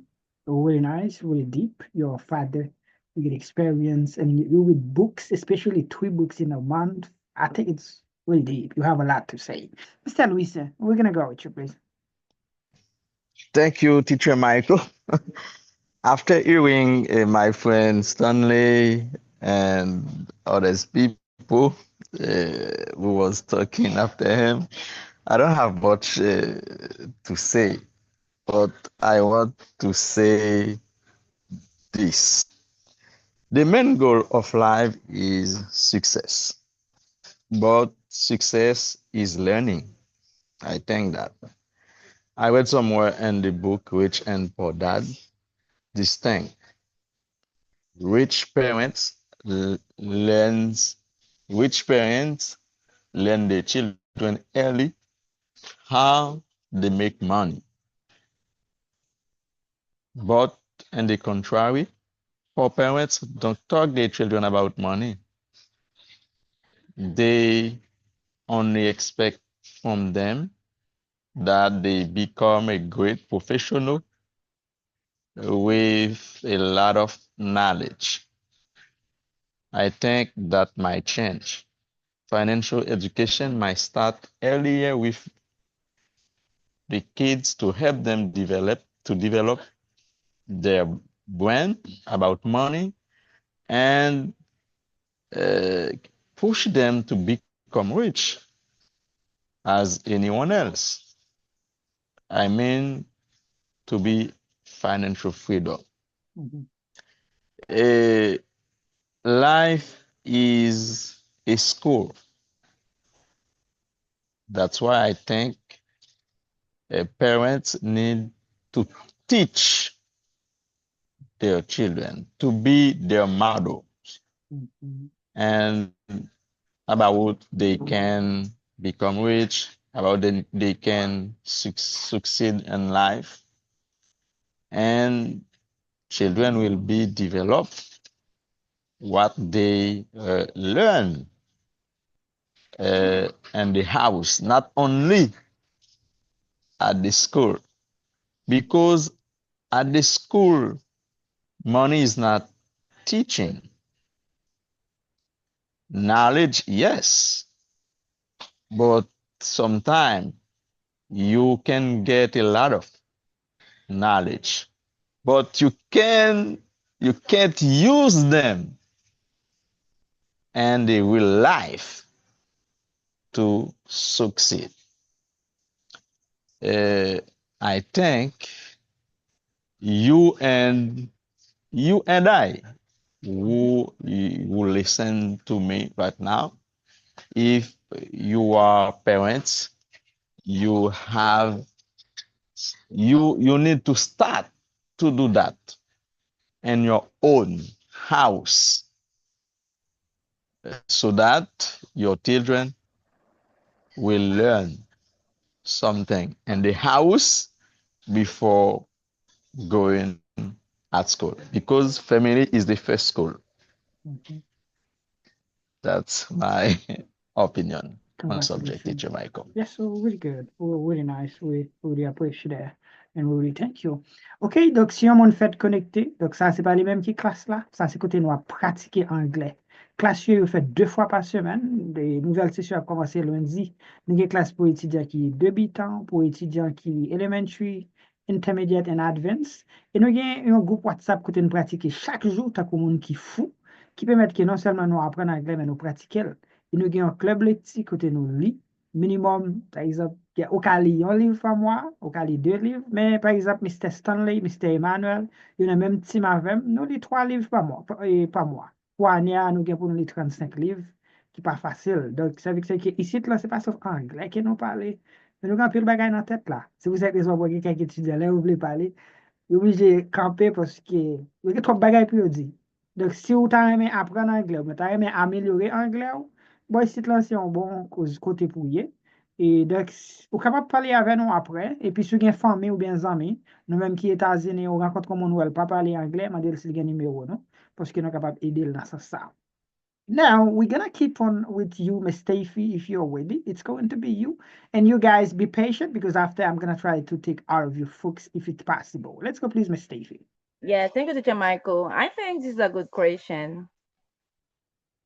Really nice, really deep. Your father, you get experience, and you read books, especially 3 books in a month. I think it's really deep. You have a lot to say. Mr. Luisa, we're gonna go with you, please. Thank you, Teacher Michael. After hearing my friend Stanley and others people who was talking after him, I don't have much to say, but I want to say this. The main goal of life is success, but success is learning. I think that. I read somewhere in the book Rich and Poor Dad this thing. Rich parents learns rich parents learn their children early how they make money. But on the contrary, for parents don't talk their children about money. They only expect from them that they become a great professional with a lot of knowledge. I think that might change. Financial education might start earlier with the kids to help them develop their brain about money and uh, push them to become rich as anyone else. I mean, to be financial freedom. Mhm. Uh, Life is a school. That's why I think parents need to teach their children to be their model Mhm. and about they can become rich, about they can succeed in life, and children will be developed what they learn in the house, not only at the school, because at the school money is not teaching. Knowledge, yes, but sometimes you can get a lot of knowledge, but you can't use them in the real life to succeed. Uh, I think you and you and I who listen to me right now, if you are parents, you have you need to start to do that in your own house so that your children will learn something in the house before going at school because family is the first school. Mhm. That's my opinion on the subject, Congratulations. teacher Michael. Yes, so really good. Really nice. We really appreciate that. And we really thank you. OK, donc si on fait connecté, donc ça, c'est pas les mêmes qui classe là. Ça, c'est côté nous à pratiquer anglais. Classe, vous faites 2 fois par semaine. Des nouvelles sessions à commencer lundi. Nous avons classe pour étudiants qui débutants, pour étudiants qui elementary, intermediate and advanced. Et nous avons un groupe WhatsApp côté nous pratiquer chaque jour, t'as comme monde qui fou, qui permet que non seulement nous apprendre anglais, mais nous pratiquer. Et nous avons un club lecture côté nous lit minimum, par exemple, au cas un livre par mois, au cas 2 livres, mais par exemple, Mr. Stanley, Mr. Emmanuel, il y a même team avec, nous lit 3 livres par mois, par mois. Pour année, nous avons pour nous lire 35 livres, qui n'est pas facile. Donc, ça veut dire que ici, là, c'est pas sauf anglais que nous parlons. Mais nous avons plus de bagages dans la tête là. Si vous êtes des gens qui étudient là, vous voulez parler, obligé de camper parce que il y a trop de bagages pour dire. Donc, si vous avez apprendre anglais, vous avez améliorer anglais, bon, ici, là, c'est un bon côté pour y. Et donc, vous êtes capable de parler avec nous après. Et puis, si vous avez famille ou bien amis, nous-mêmes qui sommes États-Unis, on rencontre comme on ne pas parler anglais, on dit c'est le numéro, non? Parce que nous sommes capables d'aider dans ça. Now, we're going to keep on with you, Miss Stacey, if you're ready. It's going to be you. And you guys be patient because after I'm going to try to take all of you folks if it's possible. Let's go, please, Miss Stacey. Yeah, thank you, Teacher Michael. I think this is a good question.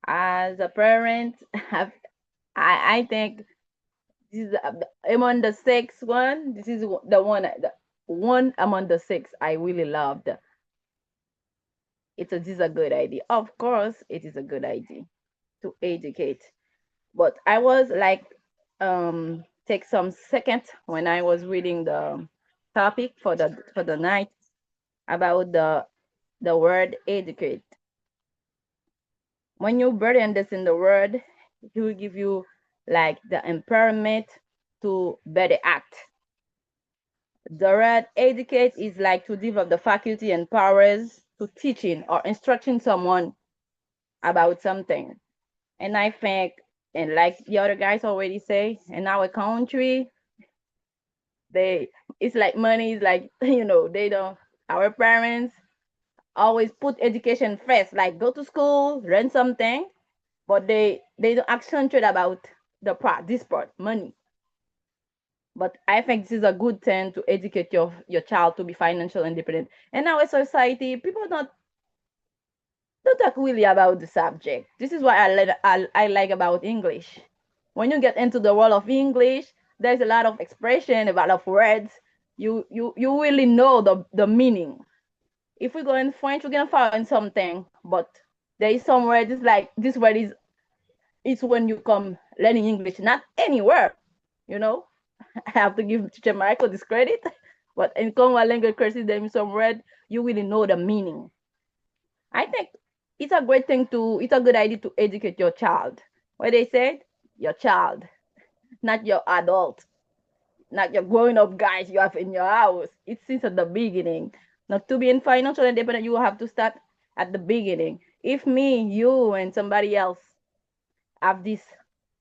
As a parent, I think this is among the 6 one. This is the one among the 6 I really loved. This is a good idea. Of course, it is a good idea to educate. But I was like, take some second when I was reading the topic for the night about the word educate. When you burden this in the word, he will give you like the empowerment to better act. The word educate is like to develop the faculty and powers to teaching or instructing someone about something. And I think And like the other guys already say, in our country, it's like money is like, they don't, our parents always put education first, like go to school, learn something, but they don't accentuate about this part, money. But I think this is a good thing to educate your child to be financial independent. In our society, people don't talk really about the subject. This is what I like about English. When you get into the world of English, there's a lot of expression, a lot of words. You really know the meaning. If we go in French, we're gonna find something, but there is some words. It's like this word is. It's when you come learning English, not anywhere. You know, I have to give Teacher Michael this credit, but in common language courses, there is some word you really know the meaning. I think it's a great thing it's a good idea to educate your child. What they said, your child, not your adult, not your growing up guys you have in your house. It's since at the beginning. Now, to be in financial independent, you have to start at the beginning. If me, you, and somebody else have this,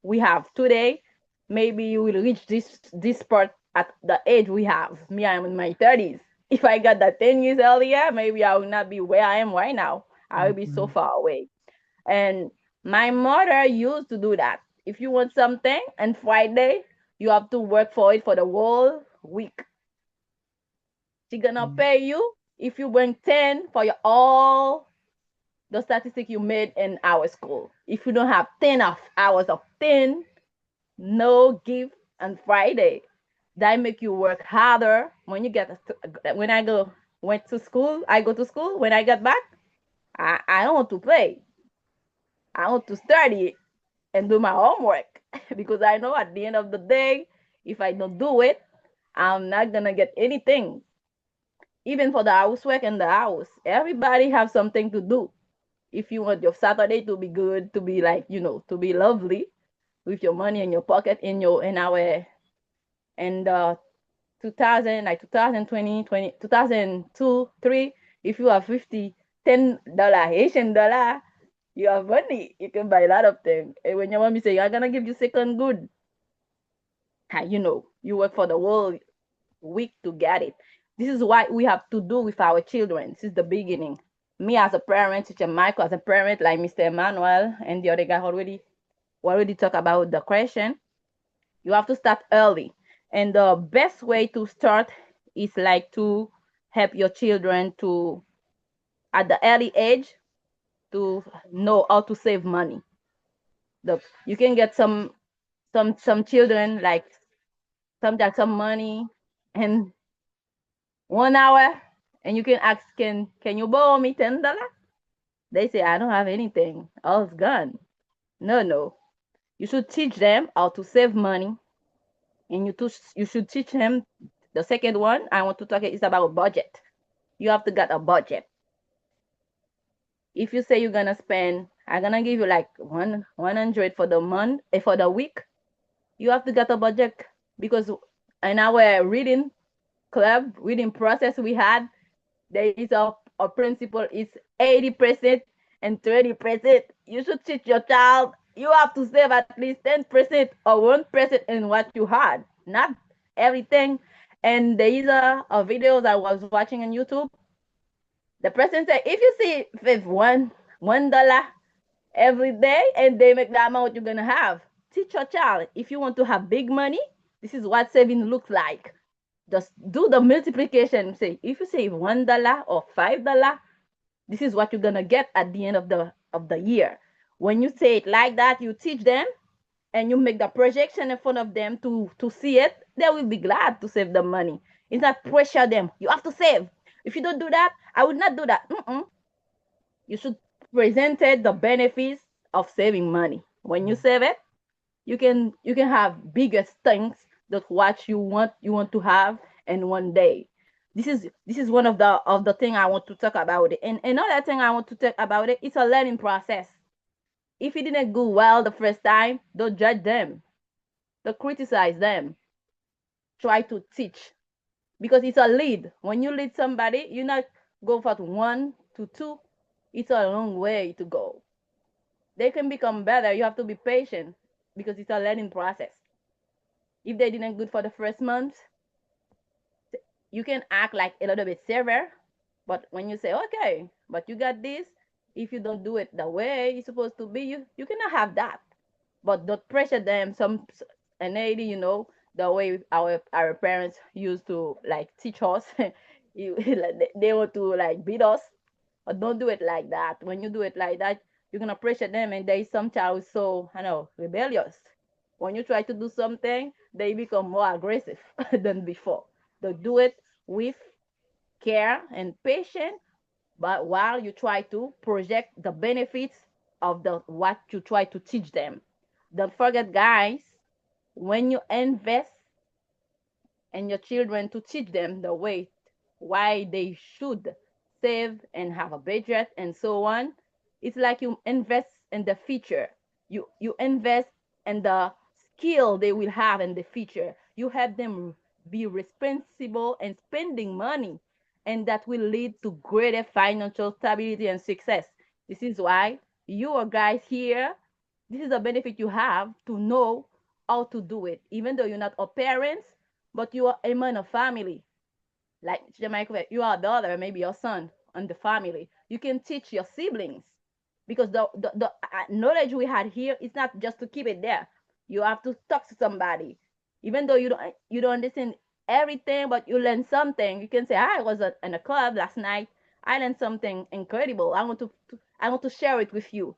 we have today, maybe you will reach this part at the age we have. Me, I'm in my 30s. If I got that 10 years earlier, maybe I will not be where I am right now. I will be so far away. And my mother used to do that. If you want something and Friday, you have to work for it for the whole week. She gonna pay you if you bring 10 for your all the statistic you made in our school. If you don't have 10 hours of 10, no gift on Friday. That make you work harder when you get when I go went to school. I go to school. When I get back, I don't want to play. I want to study and do my homework because I know at the end of the day, if I don't do it, I'm not gonna get anything. Even for the housework in the house, everybody have something to do. If you want your Saturday to be good, to be like, to be lovely, with your money in your pocket, in our in the 2000, like 2020, 2002, 3, if you have 50, $10 Haitian dollar, you have money. You can buy a lot of things. And when your mommy say, I'm gonna give you second good, you work for the whole week to get it. This is what we have to do with our children. This is the beginning. Me as a parent, Teacher Michael as a parent, like Mr. Emmanuel and the other guy already talk about the question. You have to start early. And the best way to start is like to help your children to, at the early age, to know how to save money. You can get some children like some money and 1 hour, and you can ask, can you borrow me $10? They say, I don't have anything. All's gone. No. You should teach them how to save money, and you should teach them. The second one I want to talk is about budget. You have to get a budget. If you say you're gonna spend, I'm gonna give you like 100 for the month, for the week. You have to get a budget because in our reading club, reading process we had, there is a principle is 80% and 20%. You should teach your child you have to save at least 10% or 1% in what you had, not everything. And there is a video that I was watching on YouTube. The person said, if you see with $1 every day and they make the amount you're gonna have, teach your child. If you want to have big money, this is what saving looks like. Just do the multiplication. Say, if you save $1 or $5, this is what you're gonna get at the end of the year. When you say it like that, you teach them and you make the projection in front of them to see it, they will be glad to save the money. It's not pressure them. You have to save. If you don't do that, I would not do that. You should present the benefits of saving money. When you save it, you can have biggest things that what you want to have in one day. This is one of the thing I want to talk about it. And another thing I want to talk about it, it's a learning process. If it didn't go well the first time, don't judge them. Don't criticize them. Try to teach. Because it's a lead. When you lead somebody, you not go from 1 to 2. It's a long way to go. They can become better. You have to be patient. because it's a learning process. If they didn't good for the first month, you can act like a little bit severe, but when you say, okay, but you got this, if you don't do it the way it's supposed to be, you cannot have that. But don't pressure them. And maybe, the way our parents used to like teach us, they want to like beat us, but don't do it like that. When you do it like that, you're gonna pressure them, and there is some child who's so, rebellious. When you try to do something, they become more aggressive than before. They do it with care and patience, but while you try to project the benefits of the what you try to teach them. Don't forget, guys, when you invest in your children to teach them the way why they should save and have a budget and so on, it's like you invest in the future. You invest in the skill they will have in the future. You have them be responsible and spending money, and that will lead to greater financial stability and success. This is why you are guys here, this is a benefit you have to know how to do it, even though you're not a parents, but you are a man of family. Like Jamaica, you are a daughter, maybe your son and the family. You can teach your siblings, because the knowledge we had here is not just to keep it there. You have to talk to somebody, even though you don't understand everything, but you learn something. You can say, I was in a club last night. I learned something incredible. I want to share it with you.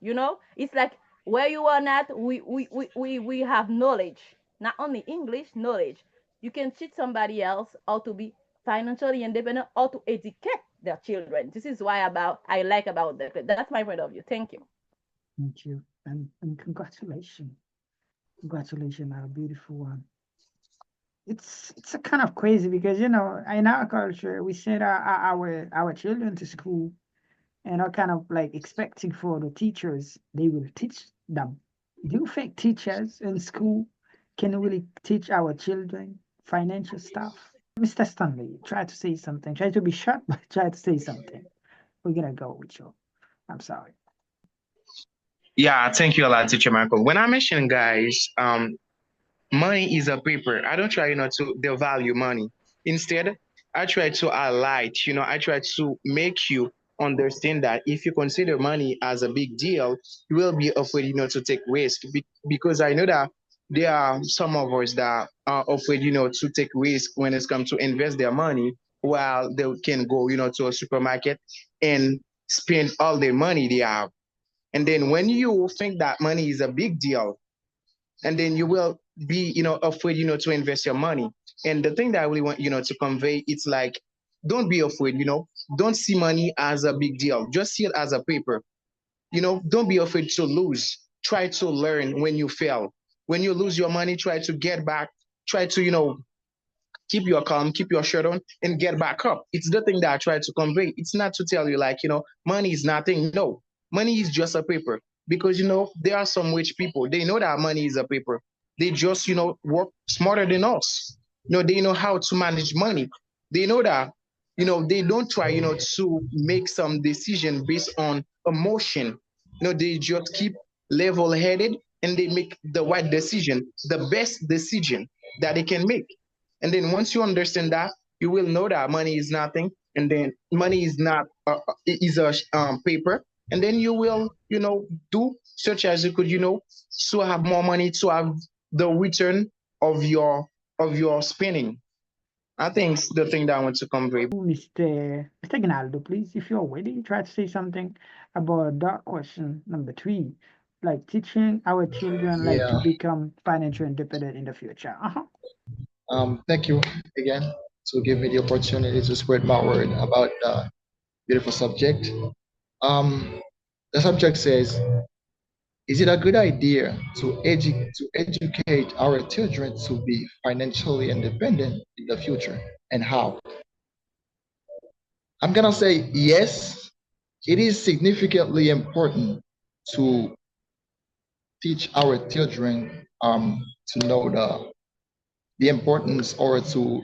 It's like where you are not, we have knowledge, not only English knowledge. You can teach somebody else how to be financially independent or to educate their children. This is why I like about that. That's my point of view. Thank you. Thank you. And congratulations. Congratulations, a beautiful one. It's a kind of crazy because in our culture we send our children to school and are kind of like expecting for the teachers they will teach them. Do you think teachers in school can really teach our children financial stuff? Mr. Stanley, try to say something. Try to be short, but try to say something. We're gonna go with you. I'm sorry. Yeah, thank you a lot, Teacher Michael. When I mentioned, guys, money is a paper. I don't try, to devalue money. Instead, I try to highlight, I try to make you understand that if you consider money as a big deal, you will be afraid, to take risk. Because I know that there are some of us that are afraid, to take risk when it's come to invest their money, while they can go, to a supermarket and spend all the money they have. And then when you think that money is a big deal, and then you will be, afraid, to invest your money. And the thing that I really want, to convey, it's like, don't be afraid, don't see money as a big deal. Just see it as a paper. Don't be afraid to lose. Try to learn when you fail. When you lose your money, try to get back. Try to, keep your calm, keep your shirt on, and get back up. It's the thing that I try to convey. It's not to tell you like, money is nothing. No, money is just a paper. Because there are some rich people. They know that money is a paper. They just, work smarter than us. They know how to manage money. They know that, they don't try, to make some decision based on emotion. They just keep level headed, and they make the right decision, the best decision that they can make. And then once you understand that, you will know that money is nothing, and then money is not is a paper. And then you will, do such as you could, to have more money, to have the return of your spending. I think it's the thing that I want to convey. Mr. Ginaldo, please, if you're ready, try to say something about that question number 3, like teaching our children like to Yeah. become financial independent in the future. Thank you again to give me the opportunity to spread my word about the beautiful subject. Um, the subject says, is it a good idea to educate our children to be financially independent in the future, and how? I'm gonna say yes. It is significantly important to teach our children to know the importance, or to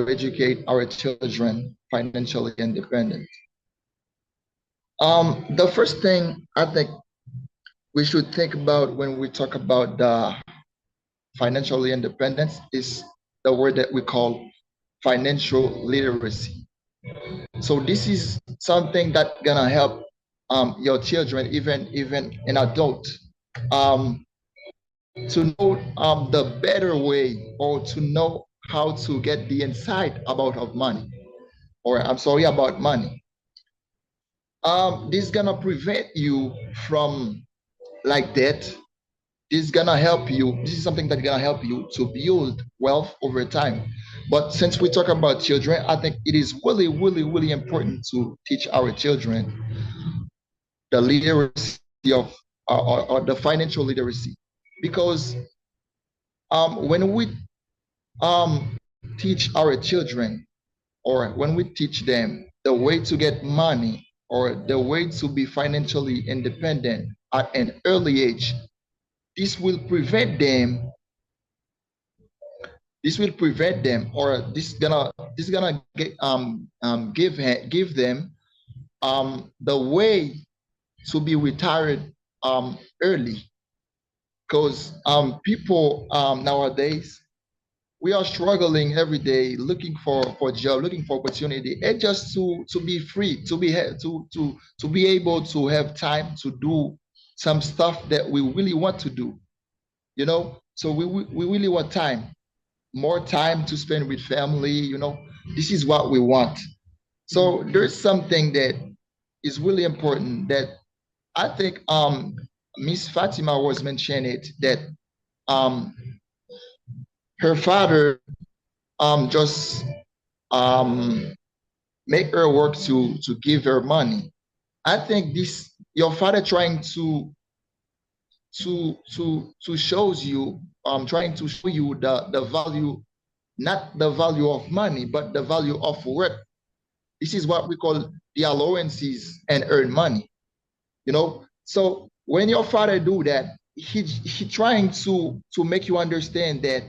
educate our children financially independent. The first thing I think we should think about when we talk about financially independence is the word that we call financial literacy. So this is something that gonna help your children, even an adult, um, to know the better way, or to know how to get the insight of money, or I'm sorry, about money. This is gonna prevent you from like debt. This is gonna help you. This is something that's gonna help you to build wealth over time. But since we talk about children, I think it is really, really, really important to teach our children the literacy of or the financial literacy, because when we teach our children, or when we teach them the way to get money, or the way to be financially independent at an early age, this will prevent them or this gonna give them the way to be retired early, because people nowadays, we are struggling every day, looking for job, looking for opportunity, and just to be free, to be able to have time to do some stuff that we really want to do, so we really want time, more time to spend with family. This is what we want. So there's something that is really important that I think Miss Fatima was mentioning it, that um her father just um make her work to give her money. I think this, your father trying to shows you, trying to show you the value, not the value of money, but the value of work. This is what we call the allowances and earn money. So when your father do that, he trying to make you understand that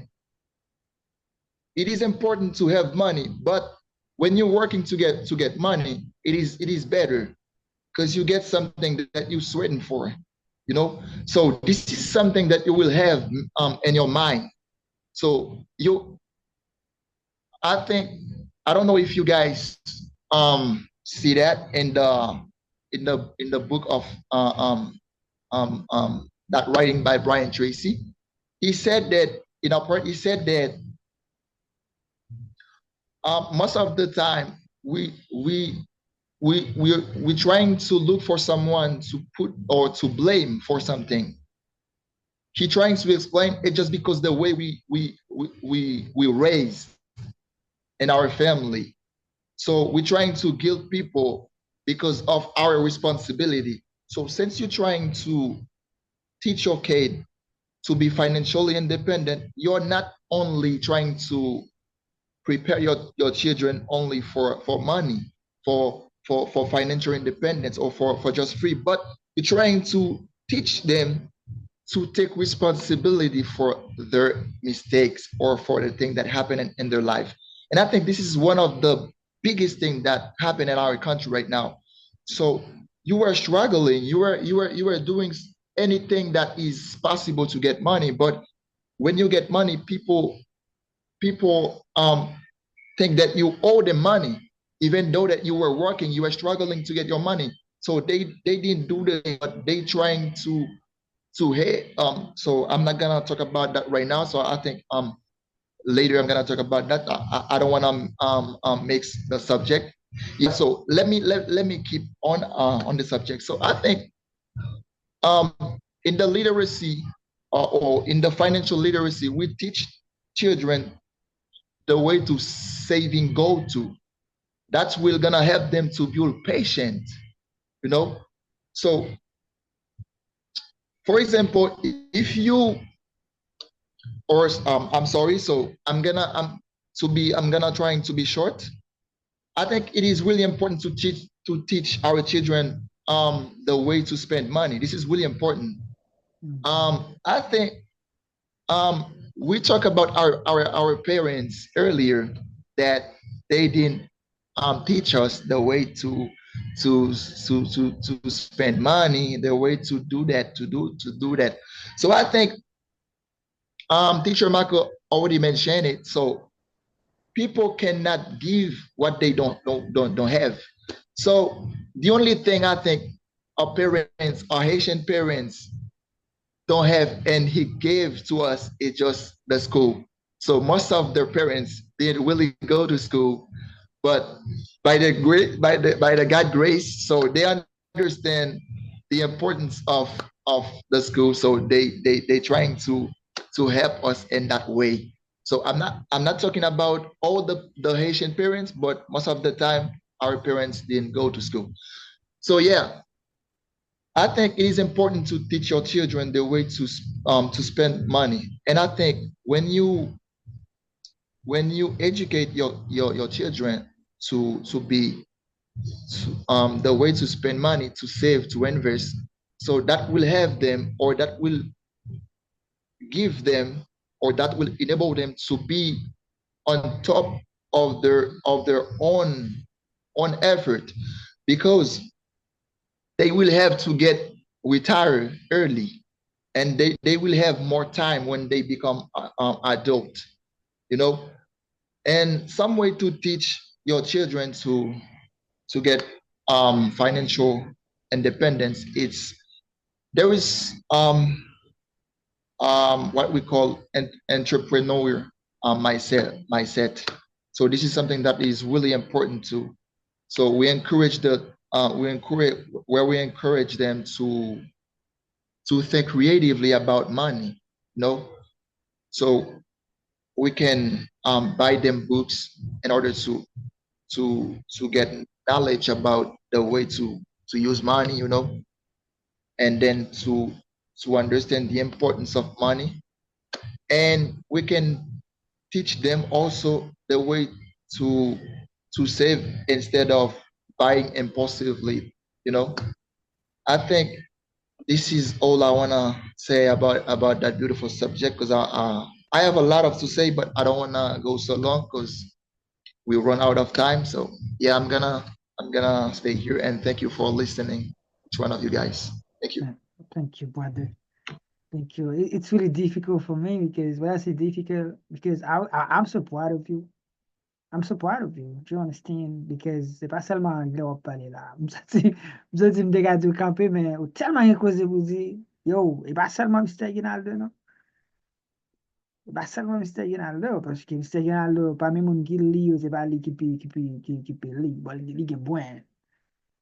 it is important to have money, but when you're working to get money, it is better, because you get something that you're sweating for. So this is something that you will have in your mind. So I think, I don't know if you guys see that in the book of that writing by Brian Tracy. He said that, in a part, he said that most of the time we're trying to look for someone to put or to blame for something. He trying to explain it just because the way we raised in our family. So we're trying to guilt people because of our responsibility. So since you're trying to teach your kid to be financially independent, you're not only trying to prepare your children only for money, for financial independence, or for just free, but you're trying to teach them to take responsibility for their mistakes, or for the thing that happened in their life. And I think this is one of the biggest thing that happened in our country right now. So you were struggling, you were doing anything that is possible to get money, but when you get money, people think that you owe them money, even though that you were working, you were struggling to get your money. So they didn't do the, but they trying to hate. So I'm not gonna talk about that right now. So I think later I'm gonna talk about that. I don't want to mix the subject. Yeah. So let me keep on the subject. So I think um in the literacy, or in the financial literacy, we teach children the way to saving go to. That's will gonna help them to build patience. You know. So for example, if you, or I'm sorry, so I'm gonna trying to be short. I think it is really important to teach our children the way to spend money. This is really important. I think we talked about our parents earlier, that they didn't teach us the way to spend money, the way to do that. So I think Teacher Michael already mentioned it. So people cannot give what they don't have. So the only thing I think our parents, our Haitian parents, don't have, and he gave to us is just the school. So most of their parents didn't really go to school, but by the God grace, so they understand the importance of the school. So they trying to help us in that way. So I'm not talking about all the Haitian parents, but most of the time our parents didn't go to school. So yeah, I think it is important to teach your children the way to spend money. And I think when you educate your children to be the way to spend money, to save, to invest, so that will have them, or that will give them, or that will enable them to be on top of their own effort, because they will have to get retired early, and they will have more time when they become adult, you know. And some way to teach your children to get financial independence, it's there is what we call an entrepreneur mindset. So this is something that is really important too. So we encourage them to think creatively about money, you know. So we can buy them books in order to get knowledge about the way to use money, you know, and then to understand the importance of money. And we can teach them also the way to to save instead of buying impulsively, you know. I think this is all I wanna say about that beautiful subject, because I have a lot of to say, but I don't wanna go so long because we run out of time. So yeah, I'm gonna stay here, and thank you for listening, each one of you guys. Thank you. Thank you, brother. Thank you. It's really difficult for me because when I say difficult, because I'm so proud of you. I'm so proud of you. Do you understand? Because c'est pas seulement anglais on parle là. M'sati m'dega du camper, mais ou tellement rien cause vous dire, yo, et pas seulement Mr. Ginaldo, non? Et pas seulement Mr. Ginaldo, parce que Mr. Ginaldo, pas même moun qui lit, ou c'est pas lui qui peut lire, bon, li gen bon.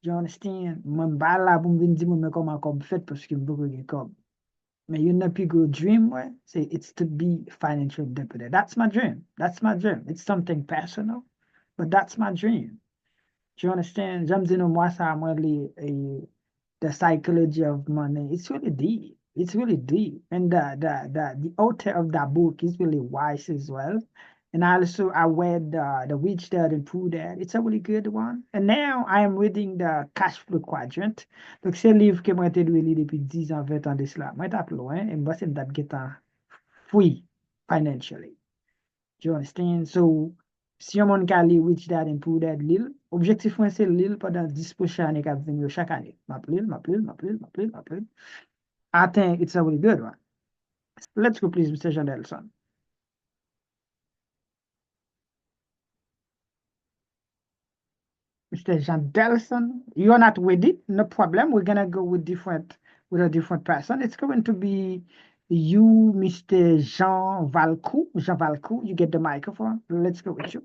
Do you understand? Mwen ba la pou mwen di mwen comment comme fait parce que m'boko gen comme. Mais you know, people dream, ouais, say it's to be financial independent. That's my dream. That's my dream. It's something personal, but that's my dream. Do you understand? J'aime dire, moi, ça, moi, the psychology of money. It's really deep. It's really deep. And the author of that book is really wise as well. And also, I read the Rich Dad and Poor Dad. It's a really good one. And now I am reading the Cash Flow Quadrant. Donc, c'est un livre que moi, j'ai lu depuis 10 ans, 20 ans de cela. Moi, j'ai loin, et moi, c'est that get free financially. Do you understand? So, si yon moun ka li Rich Dad and Poor Dad lil, objectif mwen se lil pendant 10 prochaines années kap vin yo chaque année. Map lil. I think it's a really good one. Let's go, please, Mr. Jean Delson. Mr. Jean Delson, you're not with it, no problem. We're gonna go with a different person. It's going to be you, Mr. Jean Valcourt. Jean Valcourt, you get the microphone. Let's go with you.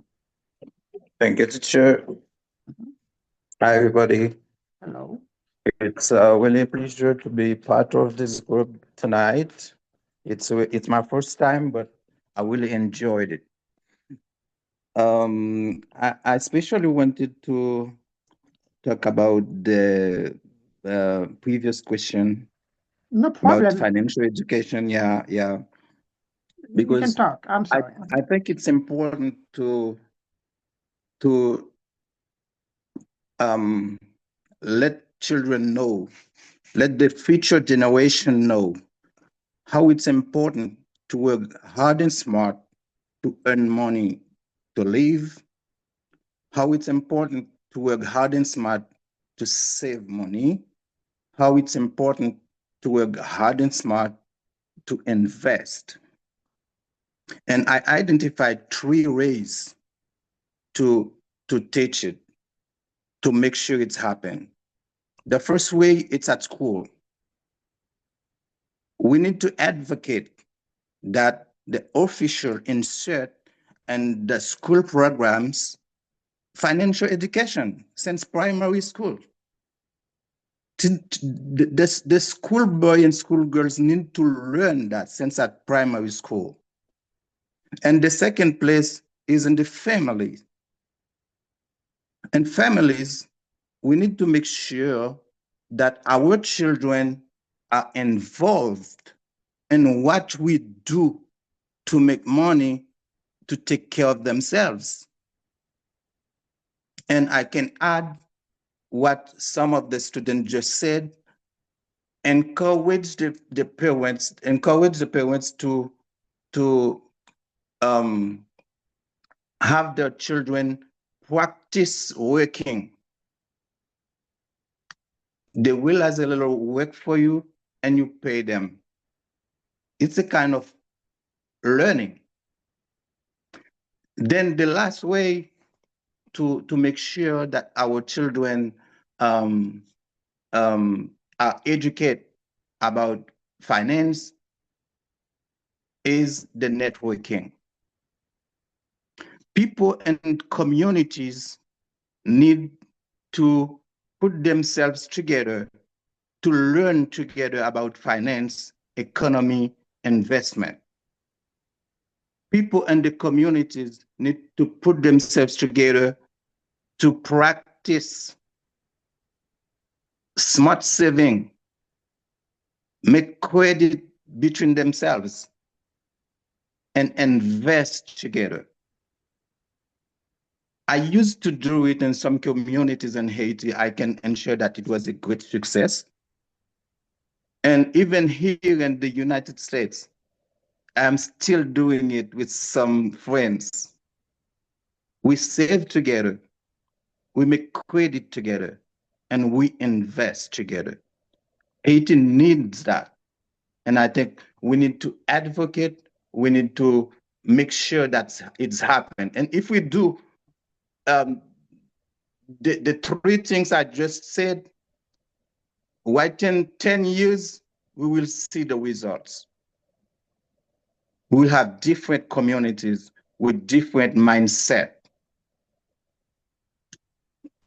Thank you, teacher. Hi, everybody. Hello. It's really a pleasure to be part of this group tonight. It's my first time, but I really enjoyed it. I especially wanted to talk about the previous question No about problem. financial education. Yeah. You can Because talk. I'm I, sorry. I think it's important to let children know, let the future generation know how it's important to work hard and smart to earn money to live, how it's important to work hard and smart to save money, how it's important to work hard and smart to invest. And I identified 3 ways to teach it, to make sure it's happening. The first way, it's at school. We need to advocate that the official insert and the school programs financial education since primary school. The schoolboy and schoolgirls need to learn that since at primary school. And the second place is in the family. And families, we need to make sure that our children are involved in what we do to make money to take care of themselves. And I can add what some of the students just said, encourage the parents to have their children practice working. They will as a little work for you and you pay them. It's a kind of learning. Then the last way to make sure that our children are educated about finance is the networking. People and communities need to put themselves together to learn together about finance, economy, investment. People and the communities need to put themselves together to practice smart saving, make credit between themselves, and invest together. I used to do it in some communities in Haiti. I can ensure that it was a great success. And even here in the United States, I'm still doing it with some friends. We save together, we make credit together, and we invest together. Haiti needs that. And I think we need to advocate, we need to make sure that it's happened. And if we do the 3 things I just said, within 10 years, we will see the results. We'll have different communities with different mindset.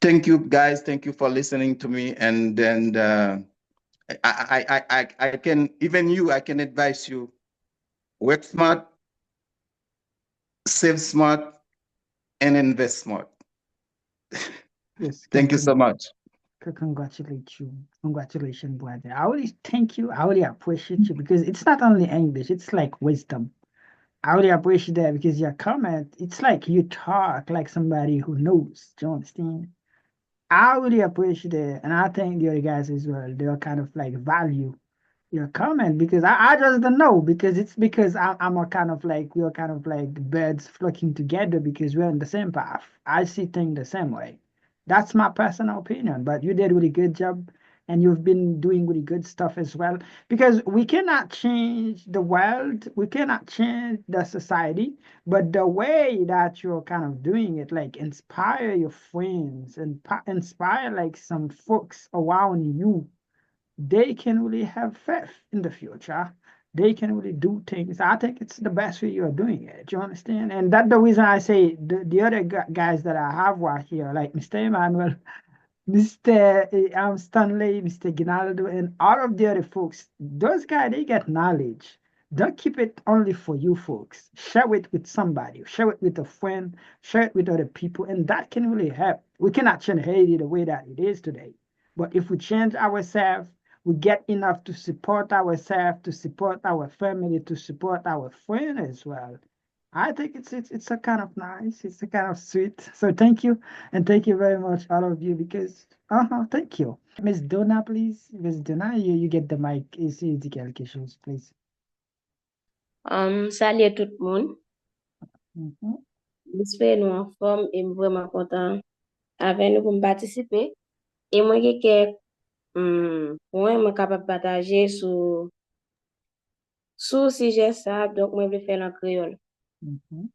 Thank you, guys. Thank you for listening to me. And then I can, even you, I can advise you, work smart, save smart, and invest smart. Yes, Thank you so much. congratulate you. Congratulations, brother. I really thank you. I really appreciate you because it's not only English, it's like wisdom. I really appreciate that because your comment, it's like you talk like somebody who knows. Do you understand? I really appreciate it. And I think the other guys as well, they're kind of like value your comment because I just don't know because it's because I'm a kind of like we're kind of like birds flocking together because we're on the same path. I see things the same way. That's my personal opinion, but you did a really good job and you've been doing really good stuff as well because we cannot change the world, we cannot change the society, but the way that you're kind of doing it, like inspire your friends and inspire like some folks around you they can really have faith in the future. They can really do things. I think it's the best way you're doing it. Do you understand? And that's the reason I say the other guys that I have right here, like Mr. Emmanuel, Mr. Stanley, Mr. Ginaldo, and all of the other folks, those guys, they get knowledge. Don't keep it only for you folks. Share it with somebody. Share it with a friend. Share it with other people. And that can really help. We cannot change Haiti the way that it is today. But if we change ourselves, we get enough to support ourselves, to support our family, to support our friend as well. I think it's a kind of nice, it's a kind of sweet. So thank you, and thank you very much, all of you, because thank you. Miss Donna, please. Miss Donna, you get the mic. Essayez dire quelque chose, please. Salut à tout le monde. Mhm. J'espère nous en forme et vraiment content avec nous pour participer. Et moi, qui est moi capable de partager sur sujet ça, donc moi, je vais faire en créole. Mhm.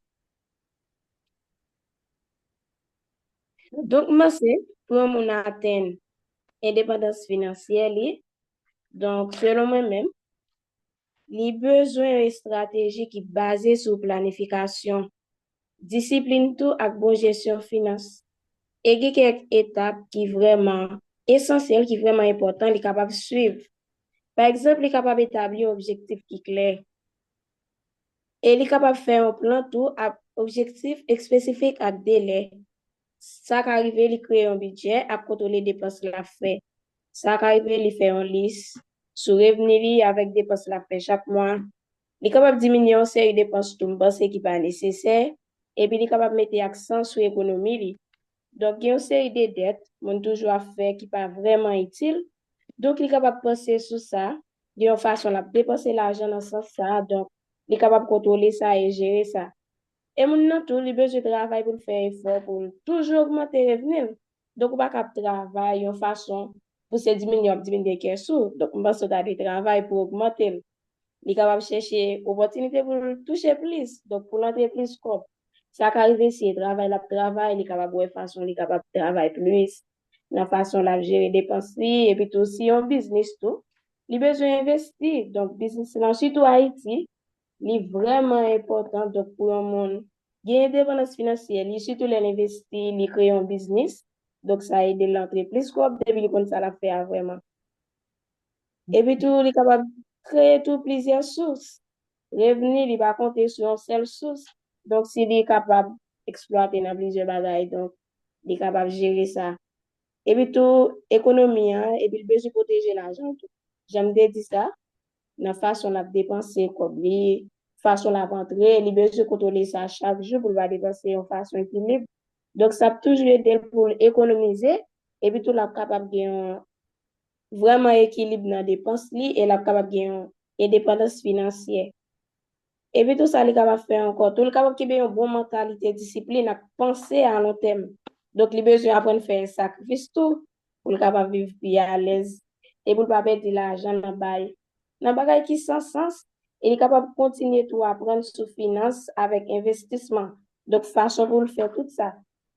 Donc, moi, c'est pour mon atteindre indépendance financière, donc, selon moi-même, les besoins et stratégies qui basées sur planification, discipline tout avec bonne gestion finance. Et il y a quelques étapes qui vraiment essentielles, qui vraiment importantes, les capables de suivre. Par exemple, les capables d'établir un objectif qui est clair. Et les capables de faire un plan tout à objectif spécifique à délai. Ça qui arrive, il crée un budget à contrôler les dépenses la fait. Ça qui arrive, il fait une liste sur revenu avec dépenses la fait chaque mois. Il est capable de diminuer une série de dépenses tout qui n'est pas nécessaire. Et puis, il est capable de mettre l'accent sur l'économie. Donc, il y a une série de dettes, mon toujours à faire qui pas vraiment utile. Donc, il est capable de penser sur ça, d'une façon de dépenser l'argent dans ce sens ça. Donc, il est capable de contrôler ça et gérer ça. Et maintenant, tout, il a besoin de travail pour faire effort, pour toujours augmenter les revenus. Donc, on va pas travailler une façon pour se diminuer les sous. Donc, on va se faire travail pour augmenter. Il est capable de chercher opportunité pour toucher plus, donc pour l'entrer plus scope. Ça qui arrive, c'est travail, il est capable de façon, il est capable de travailler plus, la façon de gérer des dépenses, et puis tout aussi en business tout. Il a besoin d'investir, donc business, là, surtout Haïti, il est vraiment important donc, pour un monde. Il y a une indépendance financière, il surtout l'investir, il crée un business, donc ça aide l'entrée plus scope, depuis qu'il ça la fait vraiment. Et puis tout, il est capable de créer tout plusieurs sources. Revenu, il va compter sur une seule source. Donc, s'il est capable d'exploiter dans plusieurs bagages, donc, il est capable de gérer ça. Et puis tout, économie, hein, et puis il besoin de protéger l'argent. J'aime bien dire ça, la façon de dépenser, comme lui, façon de rentrer, il besoin de contrôler ça chaque jour pour le dépenser en façon équilibre. Donc, ça peut toujours aider pour économiser, et puis tout, la capable de vraiment équilibre dans les dépenses et la capable de gagner une indépendance financière. Et puis tout ça, il est capable de faire encore. Tout le capable qui a une bonne mentalité, discipline, à penser à long terme. Donc, il a besoin d'apprendre à faire un sacrifice tout pour le capable de vivre plus à l'aise et pour ne pas perdre l'argent dans le bail. Dans le bagage qui sans sens, il est capable de continuer tout à apprendre sur finance avec investissement. Donc, façon pour le faire tout ça.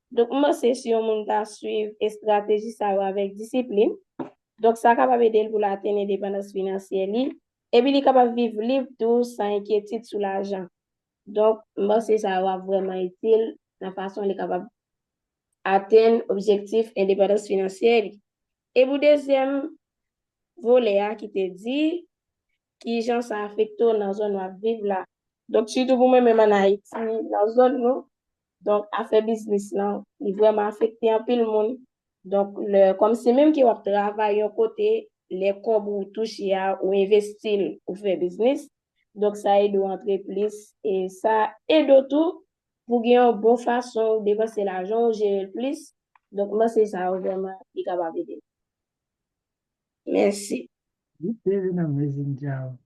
Donc, moi, c'est si on monde suivre et stratégie ça avec discipline. Donc, ça capable d'aider pour atteindre l'indépendance financière. Et puis, il est capable de vivre libre tout sans inquiétude sur l'argent. Donc, moi, c'est ça va vraiment utile, la façon il est capable d'atteindre l'objectif indépendance financière. Et pour deuxième volet, qui te dit, qui gens ça affecte dans la zone où on vivre là. Donc, surtout pour moi-même en Haïti, dans la zone, nous, donc, affaire business là, il vraiment affecté un peu le monde. Donc, comme c'est même qui va travailler un côté, les coûts ou toucher ou investir ou faire business. Donc, ça aide à entrer plus et ça aide tout pour gagner une bonne façon de dépenser l'argent ou gérer plus. Donc, moi, c'est ça vraiment qui est capable d'aider. Merci. You did an amazing job.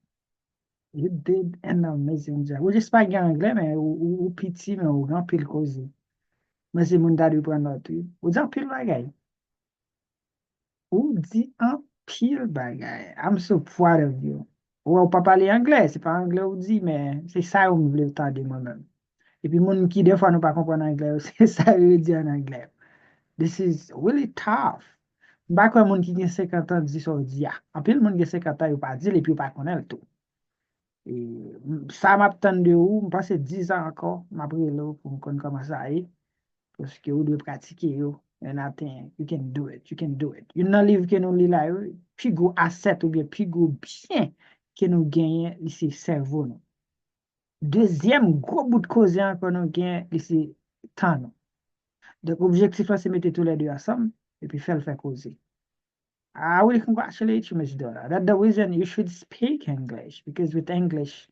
You did an amazing job. Ou j'espère qu'il y a anglais, mais ou petit, mais ou grand pile cause. Mais c'est mon dadu pour notre. Ou dit en pile bagay. Ou dit en pile bagay. I'm so proud of you. Ou pas parler anglais, c'est pas anglais ou dit, mais c'est ça ou me voulais de moi-même. Et puis, moun qui des fois nous pas comprendre anglais, c'est ça veut dire en anglais. This is really tough. Mbak kwa moun ki gen 50 ans di so di ya. Anpil moun gen 50 ans yo pa di, et puis yo pa konel tout. Et ça m'a de ou, m'passe 10 ans encore, m'a pris là pour me connaître comment ça est, parce que vous devez pratiquer yo. And I think you can do it, you can do it. You nan liv ke nou li la yo, pi go asset ou bien pi go bien ke nou genyen, li se servo nou. Deuxième gros bout de cause encore nou genyen, li se tan nou. Donc, objectif là, c'est mettre tous les deux ensemble, et puis faire causer. I will congratulate you, Miss Dora. That's the reason you should speak English, because with English,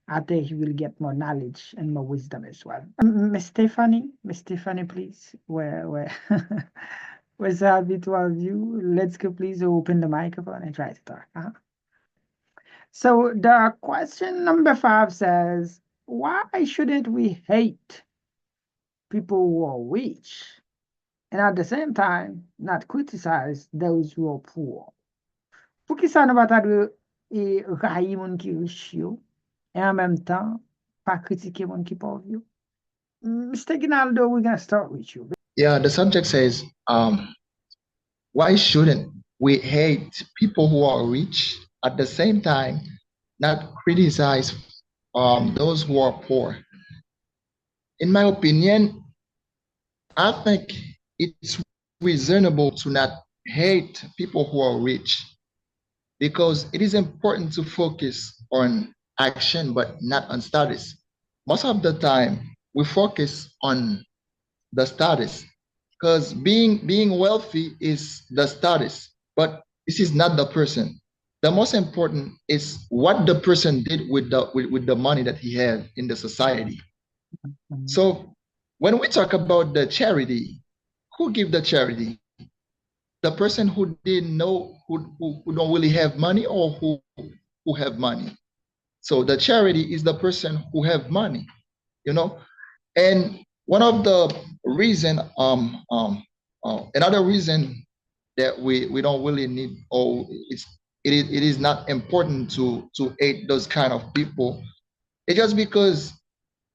I think you will get more knowledge and more wisdom as well. Miss Stephanie, please. Where, we're so happy to have you. Let's go, please open the microphone and try to talk. So the question number 5 says, why shouldn't we hate people who are rich and at the same time not criticize those who are poor? Pour qui ça ne va pas de railler mon qui riche yo, et en même temps pas critiquer mon qui pauvre you. Mr. Ginaldo, we're gonna start with you. Yeah, the subject says, why shouldn't we hate people who are rich at the same time not criticize those who are poor? In my opinion, I think it's reasonable to not hate people who are rich because it is important to focus on action but not on status. Most of the time, we focus on the status because being wealthy is the status, but this is not the person. The most important is what the person did with the money that he had in the society. So when we talk about the charity, who give the charity? The person who didn't know, who don't really have money, or who have money. So the charity is the person who have money, you know. And one of the reason, another reason that we don't really need, or it is not important to hate those kind of people. It's just because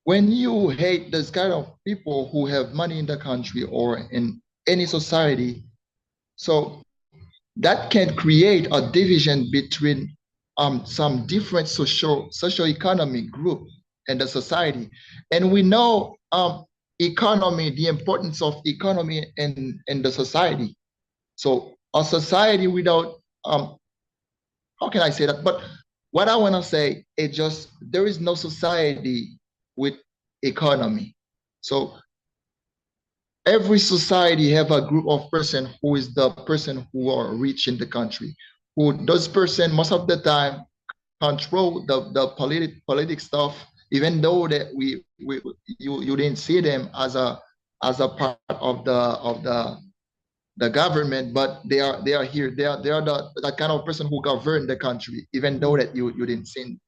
when you hate those kind of people who have money in the country or in any society, so that can create a division between some different socio-economic group in the society. And we know economy, the importance of economy in the society. So a society without, how can I say that? But what I want to say is just there is no society with economy. So every society have a group of person who is the person who are rich in the country, who those person most of the time control the politic stuff, even though that you didn't see them as a part of the government, but they are here. They are the kind of person who govern the country, even though that you didn't seen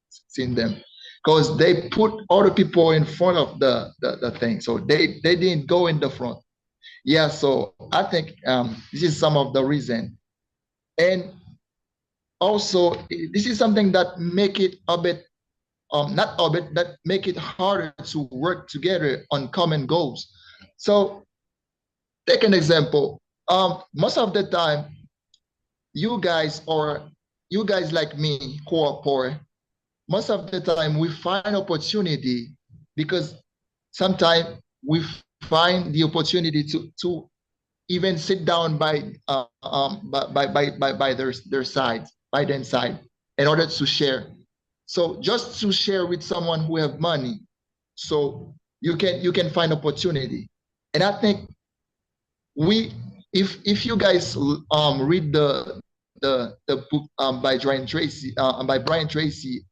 them, because they put other people in front of the thing. So they didn't go in the front. Yeah, so I think this is some of the reason. And also, this is something that make it a bit, not a bit, that make it harder to work together on common goals. So take an example. Most of the time, you guys like me who are poor, most of the time we find opportunity because sometimes we find the opportunity to even sit down by their side, by their side, in order to share. So just to share with someone who have money, so you can find opportunity. And I think we if you guys read the book by Brian Tracy,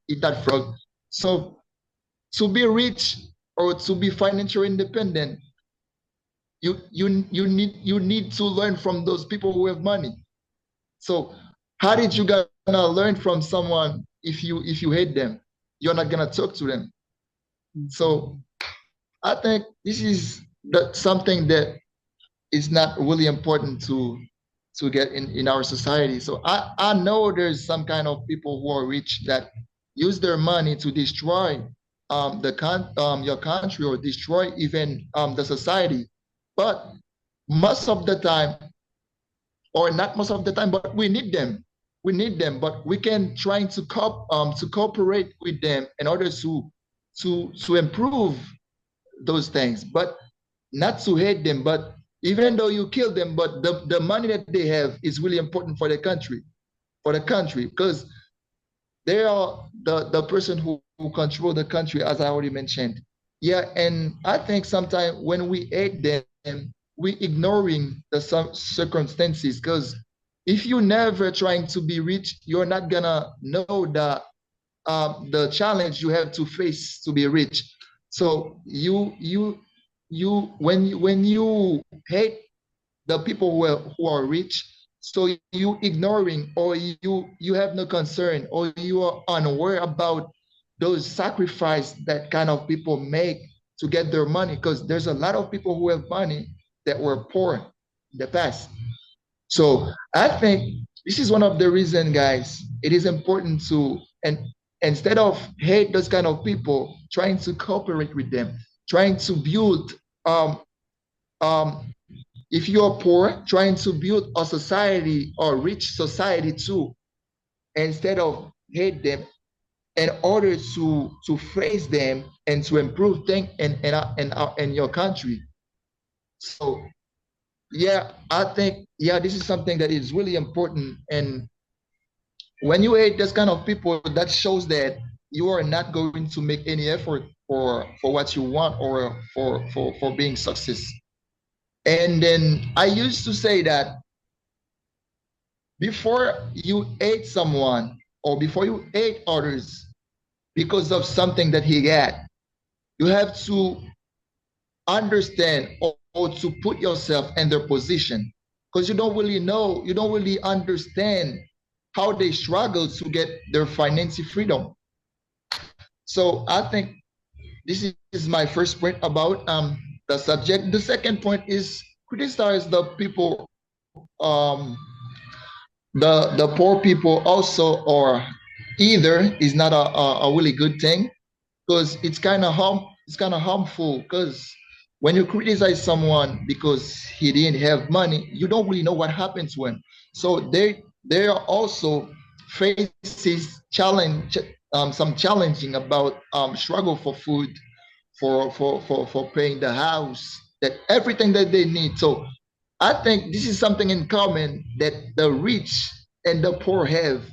Eat That Frog. So to be rich or to be financially independent, you need to learn from those people who have money. So how did you gonna learn from someone if you hate them? You're not gonna talk to them. So I think this is something that is not really important to get in our society. So I know there's some kind of people who are rich that use their money to destroy your country or destroy even the society. But most of the time, or not most of the time, but we need them. We need them, but we can try to cooperate with them in order to improve those things, but not to hate them. But even though you kill them, but the money that they have is really important for the country, because they are the person who control the country, as I already mentioned. Yeah, and I think sometimes when we hate them, we ignoring the some circumstances, because if you never trying to be rich, you're not gonna know the challenge you have to face to be rich. So when you hate the people who are rich, so you ignoring, or you have no concern, or you are unaware about those sacrifice that kind of people make to get their money, because there's a lot of people who have money that were poor in the past. So I think this is one of the reasons, guys. It is important to, and instead of hate those kind of people, trying to cooperate with them, trying to build um, if you're poor, trying to build a society or rich society too, instead of hate them, in order to face them and to improve things in your country. So yeah, I think yeah, this is something that is really important. And when you hate this kind of people, that shows that you are not going to make any effort for what you want or for being success. And then I used to say that before you hate someone or before you hate others because of something that he got, you have to understand or to put yourself in their position, because you don't really know, you don't really understand how they struggle to get their financial freedom. So I think this is my first point about the subject. The second point is criticize the people, the poor people also, or either is not a really good thing, because it's kind of harmful, because when you criticize someone because he didn't have money, you don't really know what happened to him. So they are also faces challenge, some challenging about struggle for food, for paying the house, that everything that they need. So I think this is something in common that the rich and the poor have.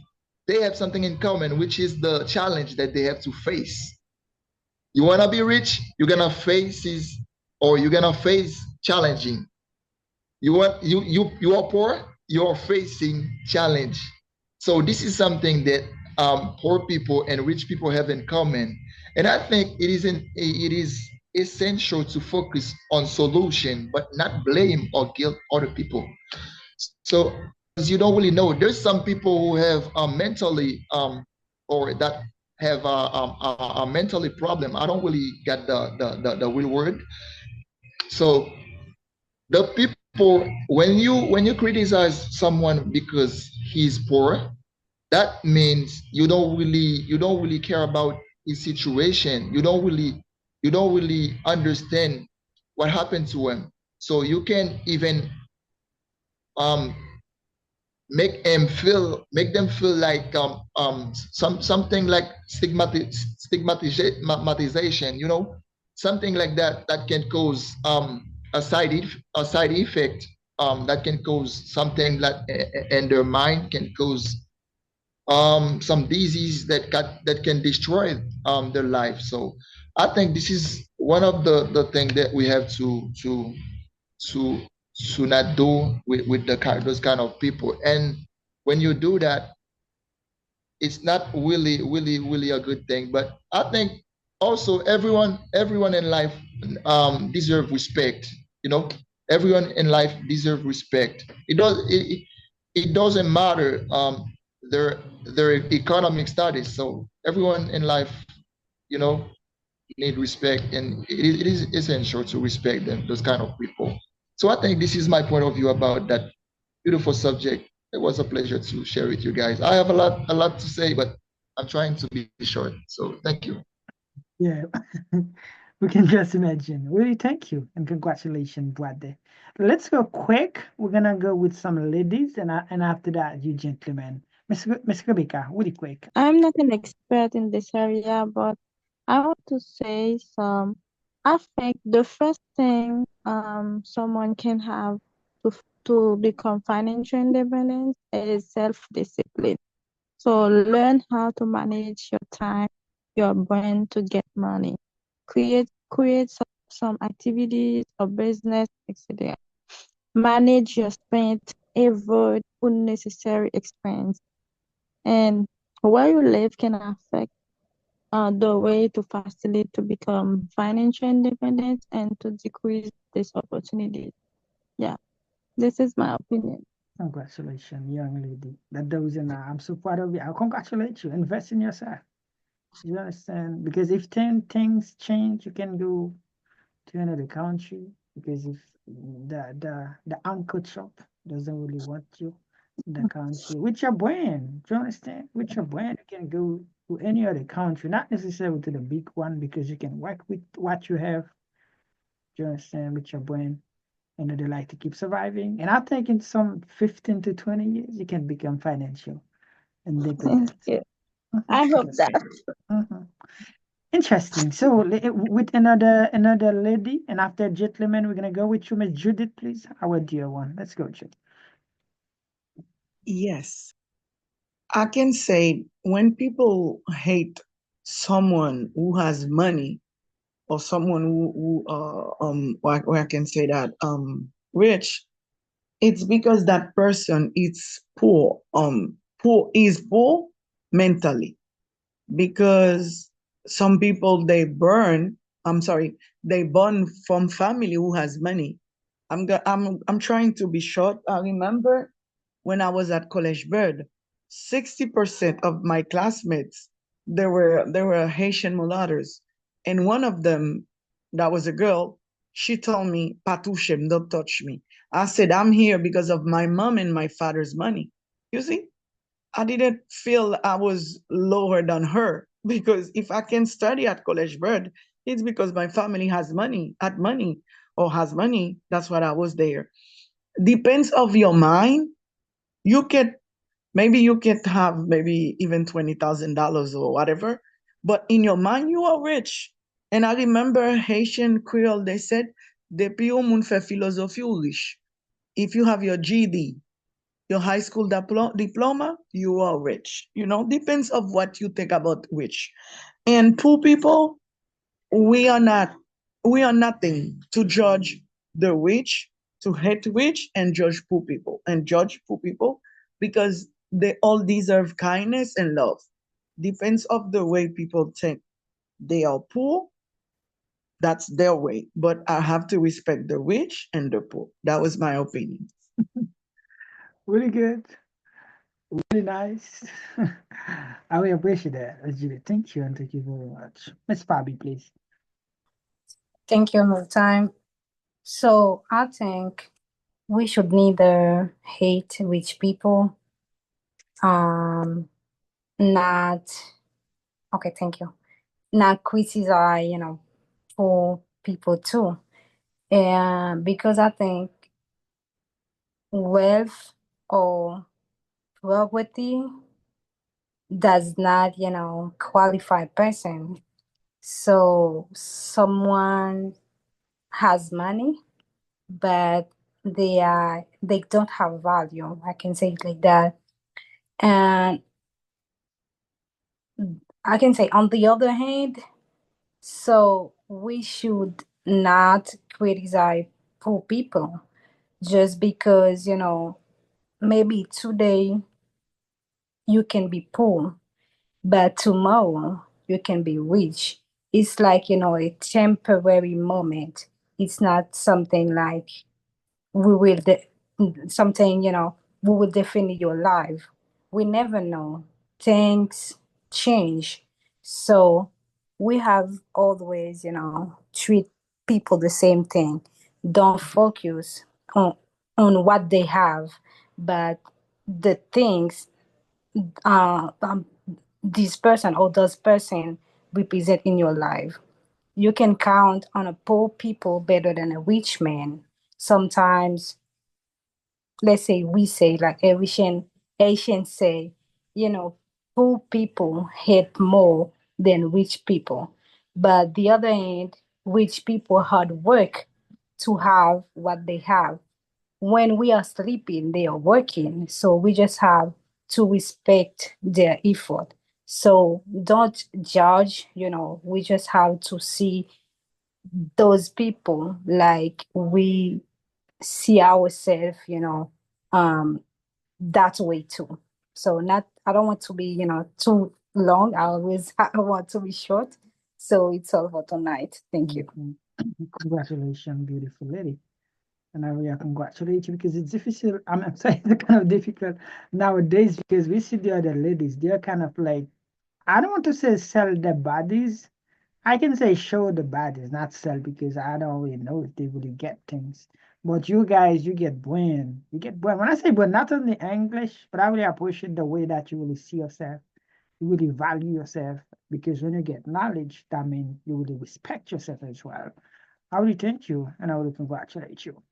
They have something in common, which is the challenge that they have to face. You want to be rich, you're gonna face is, or you're gonna face challenging. You are poor, you're facing challenge. So this is something that poor people and rich people have in common. And I think it is essential to focus on solution, but not blame or guilt other people. So because you don't really know, there's some people who have mentally or that have a mentally problem. I don't really get the real word. So the people, when you criticize someone because he's poor, that means you don't really care about his situation. You don't really understand what happened to him. So you can even um make them feel like something like stigmatization, you know, something like that, that can cause a side effect, that can cause something that in their mind can cause some disease that can destroy their life. So I think this is one of the thing that we have to to not do with those kind of people. And when you do that, it's not really a good thing. But I think also everyone in life deserve respect. You know, everyone in life deserve respect. It doesn't matter their economic status. So everyone in life, you know, need respect, and it is essential to respect them, those kind of people. So I think this is my point of view about that beautiful subject. It was a pleasure to share with you guys. I have a lot to say, but I'm trying to be short. So thank you. Yeah, we can just imagine. Really, thank you and congratulations, brother. Let's go quick. We're gonna go with some ladies, and after that, you gentlemen. Miss Rebecca, really quick. I'm not an expert in this area, but I want to say some. I think the first thing someone can have to become financial independent is self-discipline. So learn how to manage your time, your brain to get money. Create some activities or business, etc. Manage your spend, avoid unnecessary expense, and where you live can affect the way to facilitate to become financial independent and to decrease this opportunity. Yeah, this is my opinion. Congratulations, young lady. That does enough. I'm so proud of you. I congratulate you. Invest in yourself. You understand? Because if 10 things change, you can go to another country. Because if the uncle shop doesn't really want you in the country, with your brand, do you understand? With your brand, you can go to any other country, not necessarily to the big one, because you can work with what you have, you understand, with your brain, and they like to keep surviving. And I think in some 15 to 20 years, you can become financial Thank independent. you. Mhm. I hope Yes. that. Mhm. Interesting. So with another lady, and after gentlemen, we're gonna go with you, Miss Judith, please. Our dear one. Let's go, Judith. Yes, I can say when people hate someone who has money or someone where I can say that rich, it's because that person is poor. Poor is poor mentally, because some people I'm sorry, they born from family who has money. I'm trying to be short. I remember when I was at College Bird, 60% of my classmates, they were Haitian mulattoes. And one of them, that was a girl, she told me, Patouche, don't touch me. I said, I'm here because of my mom and my father's money. You see? I didn't feel I was lower than her, because if I can study at College Bird, it's because my family had money, or has money. That's why I was there. Depends of your mind. You can maybe you can have maybe even $20,000 or whatever, but in your mind you are rich. And I remember Haitian Creole, they said, "Depuis ou moun fait philosophie ou riche." If you have your GD, your high school diploma, you are rich. Depends of what you think about rich. And poor people, we are not, we are nothing to judge the rich, to hate rich and judge poor people, because they all deserve kindness and love. Depends of the way people think. They are poor, that's their way. But I have to respect the rich and the poor. That was my opinion. Really good. Really nice. I really appreciate that, Miss Judith. Thank you, and thank you very much. Miss Bobby, please. Thank you all the time. So I think we should neither hate rich people, um, not okay, thank you. Not criticize, poor people too. And because I think wealth or poverty does not, qualify person. So someone has money, but they don't have value. I can say it like that. And I can say on the other hand, so we should not criticize poor people just because, maybe today you can be poor, but tomorrow you can be rich. It's like, a temporary moment. It's not something like we will something, we will define your life. We never know. Things change. So we have always, treat people the same thing. Don't focus on what they have, but the things uh, um, this person or those person represent in your life. You can count on a poor people better than a rich man. Sometimes, let's say we say like Asians say, you know, poor people hate more than rich people. But the other end, rich people hard work to have what they have. When we are sleeping, they are working. So we just have to respect their effort. So don't judge, we just have to see those people like we see ourselves, that way too. So not, I don't want to be, too long. I want to be short. So it's all for tonight. Thank you. Mhm. Congratulations, beautiful lady. And I really congratulate you, because it's difficult. I'm saying it's kind of difficult nowadays, because we see the other ladies, they're kind of like, I don't want to say sell their bodies. I can say show the bodies, not sell, because I don't really know if they really get things. But you guys, you get brand. You get brand. When I say brand, not only English, but I really appreciate the way that you really see yourself. You really value yourself because when you get knowledge, that means you really respect yourself as well. I really thank you and I really congratulate you.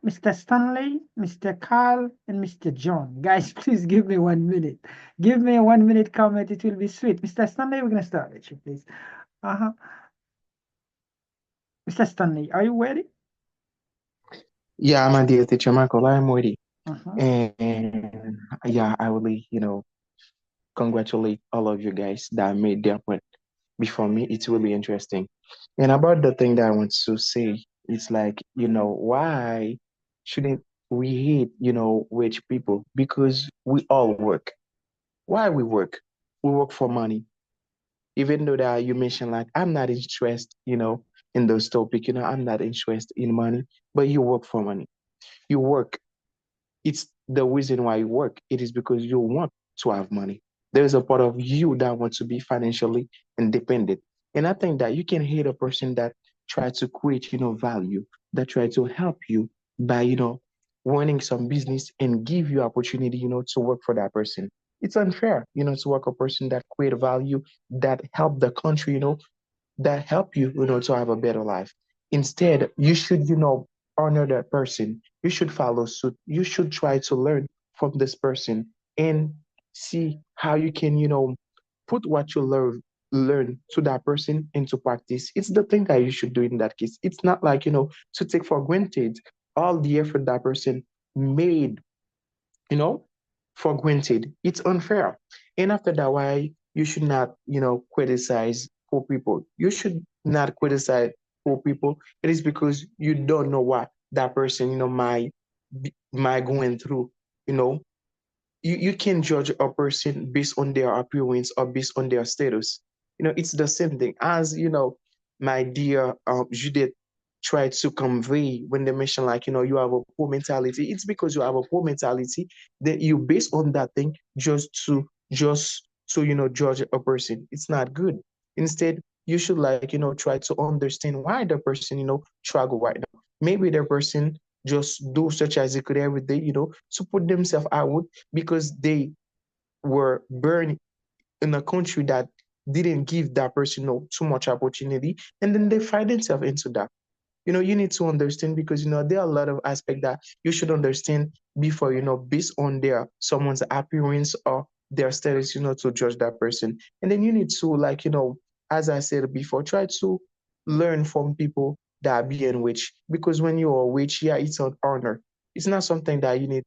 Mr. Stanley, Mr. Carl, and Mr. John. Guys, please give me 1 minute. Give me a 1 minute comment. It will be sweet. Mr. Stanley, we're going to start with you, please. Uh-huh. Mr. Stanley, are you ready? Yeah, my dear teacher Michael, I'm ready. Uh-huh. And yeah, I really, congratulate all of you guys that made their point before me. It's really interesting. And about the thing that I want to say, it's like, why shouldn't we hate, rich people? Because we all work. Why we work? We work for money. Even though that you mentioned like I'm not interested, in those topic, I'm not interested in money, but you work for money. You work, it's the reason why you work. It is because you want to have money. There is a part of you that wants to be financially independent. And I think that you can hate a person that try to create, value, that try to help you by, running some business and give you opportunity, to work for that person. It's unfair, to work a person that create value, that help the country, that help you, to have a better life. Instead, you should, honor that person. You should follow suit. You should try to learn from this person and see how you can, put what you learn to that person into practice. It's the thing that you should do in that case. It's not like, to take for granted all the effort that person made, you know, for granted. It's unfair. And after that, why you should not, criticize poor people. You should not criticize poor people. It is because you don't know what that person, might going through, you know, you can judge a person based on their appearance or based on their status. It's the same thing as my dear Judith tried to convey when they mention like you have a poor mentality. It's because you have a poor mentality that you based on that thing just to judge a person. It's not good. Instead, you should like try to understand why the person struggle right now. Maybe the person just do such as they could every day, to put themselves out because they were born in a country that didn't give that person too much opportunity, and then they find themselves into that. You need to understand because there are a lot of aspects that you should understand before based on their someone's appearance or their status to judge that person. And then you need to like as I said before, try to learn from people that are being rich, because when you are rich, yeah, it's an honor. It's not something that you need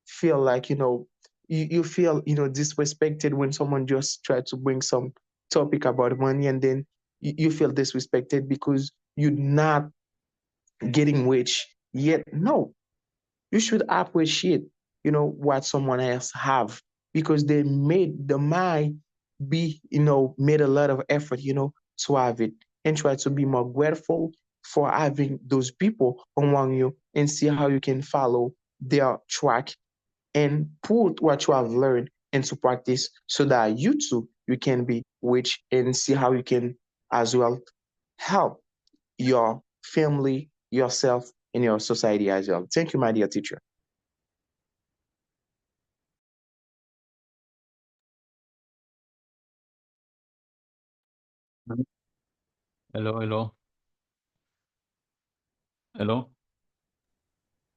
feel like you feel disrespected when someone just try to bring some topic about money, and then you feel disrespected because you're not getting rich yet. No, you should appreciate what someone else have, because they might be made a lot of effort to have it, and try to be more grateful for having those people around you, and see how you can follow their track and put what you have learned into practice, so that you too you can be rich, and see how you can as well help your family, yourself, and your society as well. Thank you, my dear teacher. Hello, hello, hello.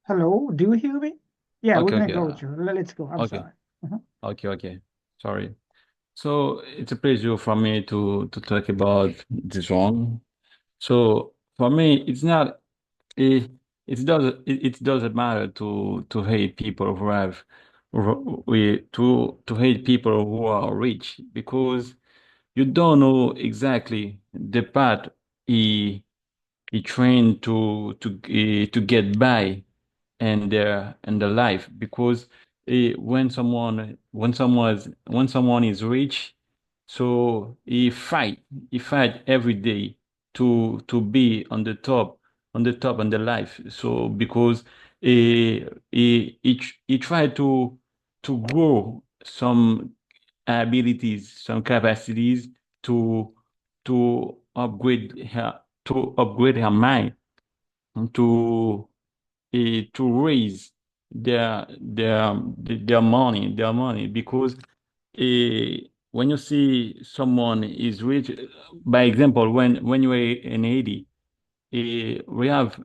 Hello, do you hear me? Yeah, we're Okay, gonna okay, go with you. Let's go. I'm okay, sorry. Mhm. okay. Sorry. So it's a pleasure for me to talk about this one. So for me, it's not it doesn't matter to hate people who have we to hate people who are rich, because you don't know exactly the path he he trained to get by in their life, because when someone is rich, so he fight every day to be on the top in the life. So because he try to grow some abilities, some capacities to to upgrade her mind, to to raise their money, because when you see someone is rich, by example, when you're in Haiti, we have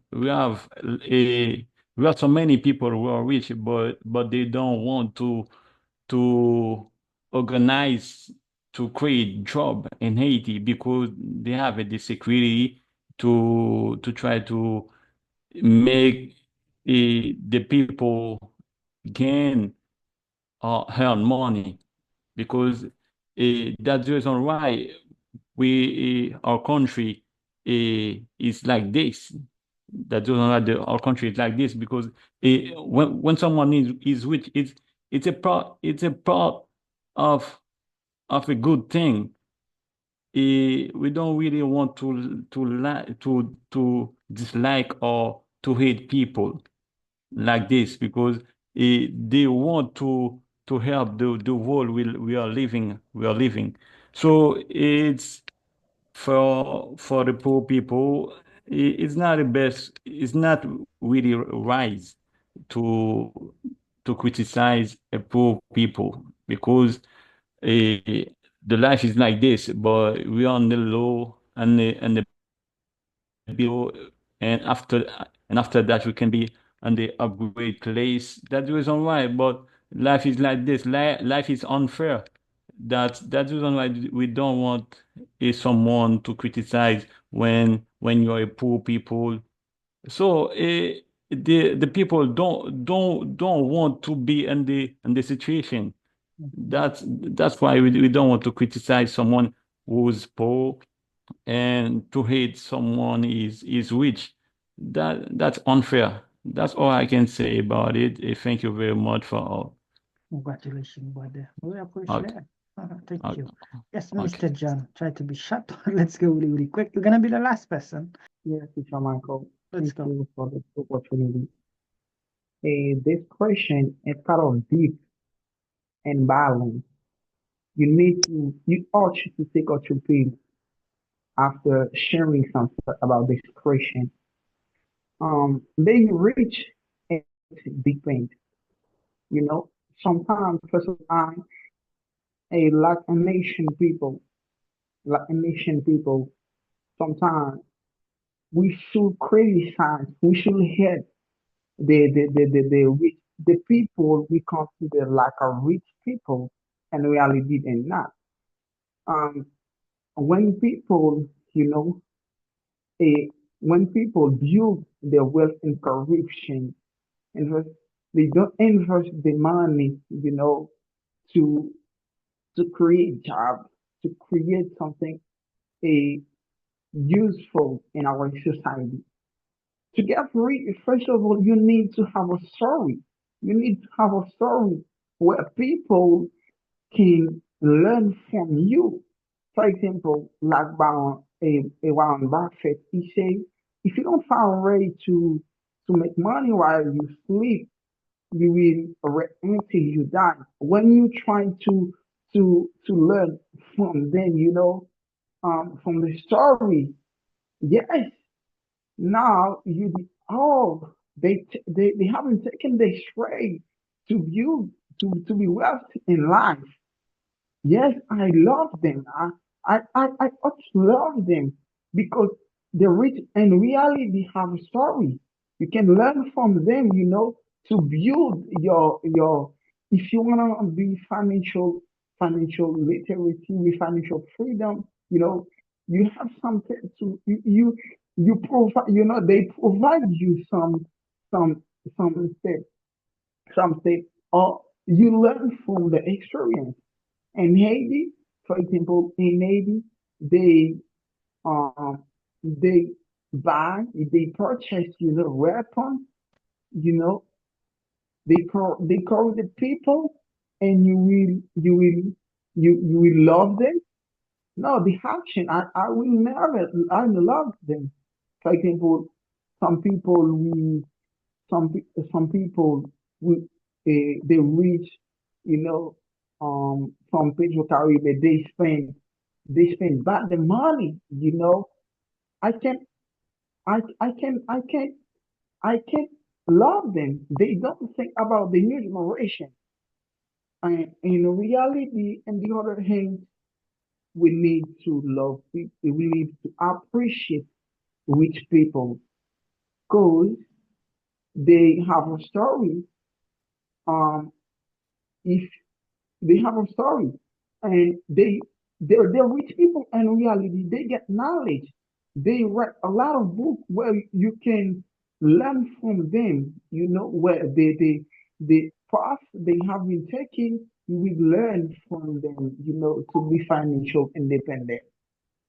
so many people who are rich, but they don't want to organize to create job in Haiti because they have the security to try to make the people gain or earn money because that's the reason why we our country is like this. That's the reason why our country is like this because when someone is rich, it's a part of of a good thing. We don't really want to dislike or to hate people like this because they want to help the world we are living. So it's for the poor people, it's not the best. It's not really wise to to criticize a poor people because the life is like this. But we are on the low and the below, and after that we can be on the upgrade place. That's the reason why. But life is like this. Life is unfair. That's the reason why we don't want someone to criticize when you're a poor people. So the people don't want to be in the situation. That's why we don't want to criticize someone who's poor and to hate someone is rich. That's unfair. That's all I can say about it. Thank you very much for all. Congratulations, brother. We appreciate Okay. it. Thank Okay. you. Yes, Okay. Mr. John, try to be short. Let's go really, really quick. You're gonna be the last person. Yes, Teacher Michael. Let's Thank go. you for this opportunity. This question is kind of deep and balanced. You ought to take out your pain after sharing something about this question. Being rich is depend. You know, sometimes first of all, a like a nation people, like a nation people, sometimes we should criticize, we should hate the people we consider like a rich people, and reality and not. Um, when people, you know, a when people build their wealth in corruption, invest, they don't invest the money, to create jobs, to create something a useful in our society. To get rich, first of all, you need to have a story. You need to have a story where people can learn from you. For example, like a Warren Buffett, he say, if you don't find a way to make money while you sleep, you will until you die. When you try to learn from them, from the story, yes, now they haven't taken the straight to view to be wealthy in life. Yes, I love them. I ought to love them because the rich and reality have a story. You can learn from them, to build your if you wanna be financial literacy with financial freedom, you have something to you provide, they provide you some some steps, or you learn from the experience. In Haiti, for example, in Haiti, um they they purchase, weapons, you know, they call the people, and you will love them. No, the action, I will never, I love them. For example, some people we some people we they reach, you know, from Pedro Caribe, they spend back the money, I can I can I can love them. They don't think about the new generation. And in reality, on the other hand, we need to love people. We need to appreciate rich people because they have a story. Um, if they have a story, and they're rich people, and in reality, they get knowledge. They write a lot of books where you can learn from them. Where the path they have been taking, you will learn from them. To be financial independent.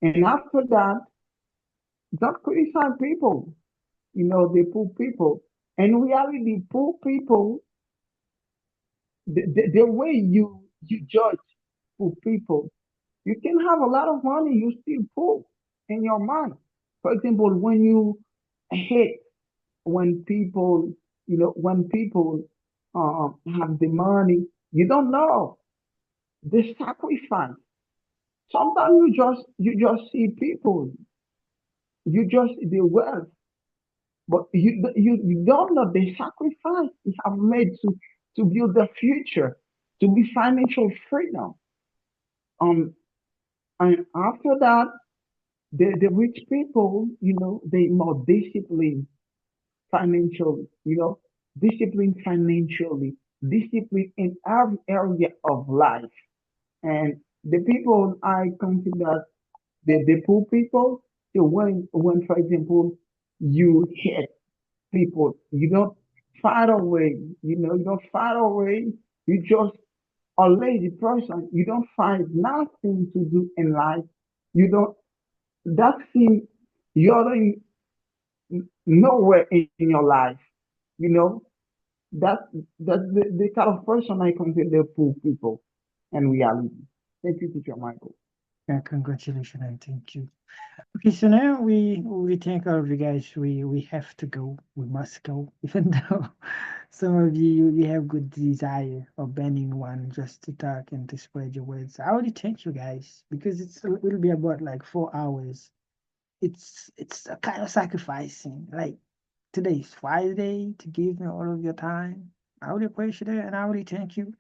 And after that, don't criticize people. The poor people. In reality, poor people, the way you judge poor people, you can have a lot of money, you still poor in your mind. For example, when you hate when people, when people have the money, you don't know the sacrifice. Sometimes you just see people, you just see the wealth. But you don't know the sacrifice you have made to build the future, to be financial freedom. Um, and after that, the rich people, they more disciplined financially, disciplined financially, disciplined in every area of life. And the people I consider the poor people, so when for example you hit people. You don't fight away. You don't fight away. You just a lazy person. You don't find nothing to do in life. You don't. That thing you're in nowhere in your life. You know that that's the kind of person I consider poor people in reality. Thank you, Teacher Michael. Yeah, congratulations and thank you. Okay, so now we thank all of you guys. We have to go. We must go, even though some of you have good desire or burning one just to talk and to spread your words. I already thank you guys because it will be about like 4 hours. It's a kind of sacrificing. Like today is Friday to give me all of your time. I really appreciate it and I really thank you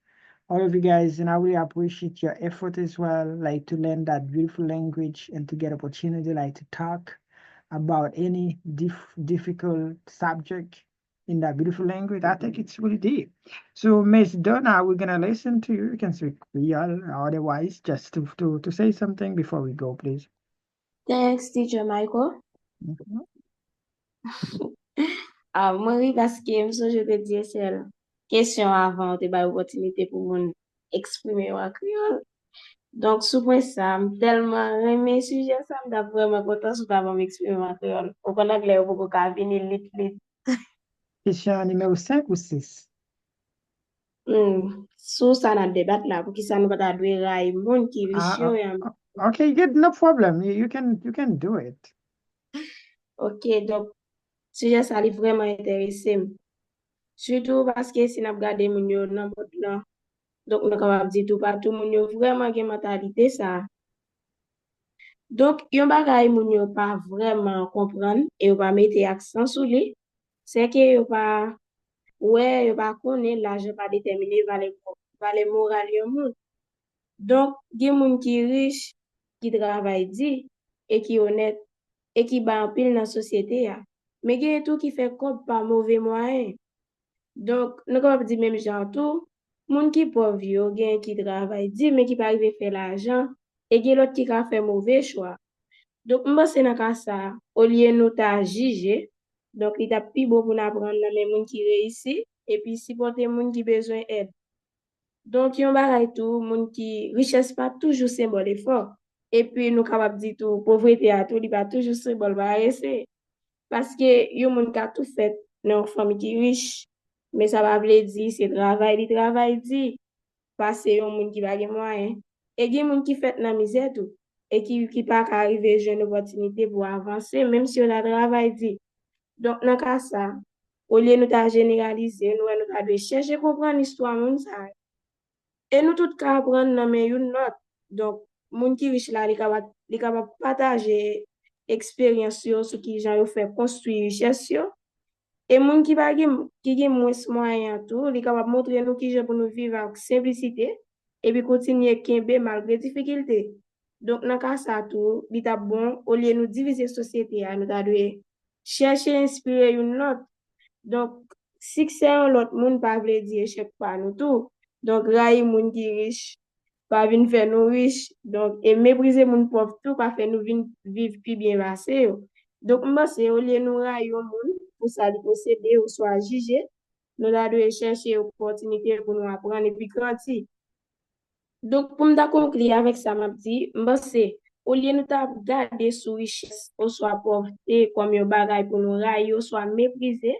all of you guys, and I really appreciate your effort as well, like to learn that beautiful language and to get opportunity, like to talk about any difficult subject in that beautiful language. I think it's really deep. So, Miss Donna, we're gonna listen to you. You can speak Creole, or otherwise, just to say something before we go, please. Thanks, Teacher Michael. Mhm. Mwen ri paske msonje te diye sel kesyon avan te bay opotinite pou moun eksprime yo a kriol. Donk sou pwen sa, m telman reme suje sa, m da vreman kontan sou ta vam eksprime yo a kriol. Ou konak le yo pou ka vini lit. Question numéro 5 ou 6? Sou sa nan debat la, pou ki sa nou pata dwe ray moun ki risyon yam. Okay, good, no problem. You can do it. Ok, donk suje sa li vreman interese m. Surtout paske si nap gade moun yo nan bot lan. Donk nou kapap di tou patou moun yo vreman gen mentalite sa. Donk yon bagay moun yo pa vreman kompran e yo pa mette aksan sou li, se ke yo pa konen l'aje pa determine vale moral yon moun. Donk gen moun ki riche, ki travay di, e ki honet, e ki ba an pil nan sosyete ya. Me gen tout ki fe kop pa mouve mwayen. Donk, nou kapap di menm jan tou, moun ki pov yo gen ki travay di, men ki pa rive fe l'ajan, e gen lot ki ka fe mouve chwa. Donk, mba se nan ka sa, o liye nou ta jije, donk li ta pi bo pou nan pran nan men moun ki reisi, e pi sipote moun ki bezwen ed. Donk, yon bagay tou, moun ki riches pa toujou sembol efor, e pi nou kapap di tou, povrete a tou, li pa toujou sembol ba rese. Paske yon moun ka tout fet nan fami ki riche, mais ça va vle di, se travay di, pase yon moun ki bagay mwayen. E gen moun ki fet nan mizè tou, e ki pa ka arrive jen opotinite pou avanse, même si yon a travay di. Donk nan ka sa, ou liye nou ta generalize, nou ta dwe chèche kompran histwa moun sa. E nou tout ka apran nan men yon not. Donk, moun ki riche la, li kapap pataje eksperyans yo sou ki jan yo fè konstruy riches yo. Et moun qui gen moins moyen tout, li capable montrer nous qui pour nous vivre avec simplicité et puis continuer kembe malgré difficulté. Donc dans cas ça tout, li ta bon au lieu nous diviser société, nous ta dwe chercher inspirer une autre. Donc succès en l'autre monde pas veut dire échec pas nous tout. Donc ray moun qui riche pas vinn faire nous riches. Donc et mépriser moun pauvre tout pas faire nous vivre plus bien passé. Donc moi c'est au lieu nous ray yon moun pour ça li posséder ou soit juger, nous la dwe chercher opportunité pour nous apprendre et puis grandir. Donc, pour me conclure avec ça, m'a dit, c'est au lieu de nous garder sous richesse, ou soit pauvreté, comme un bagage pour nous railler, ou soit mépriser,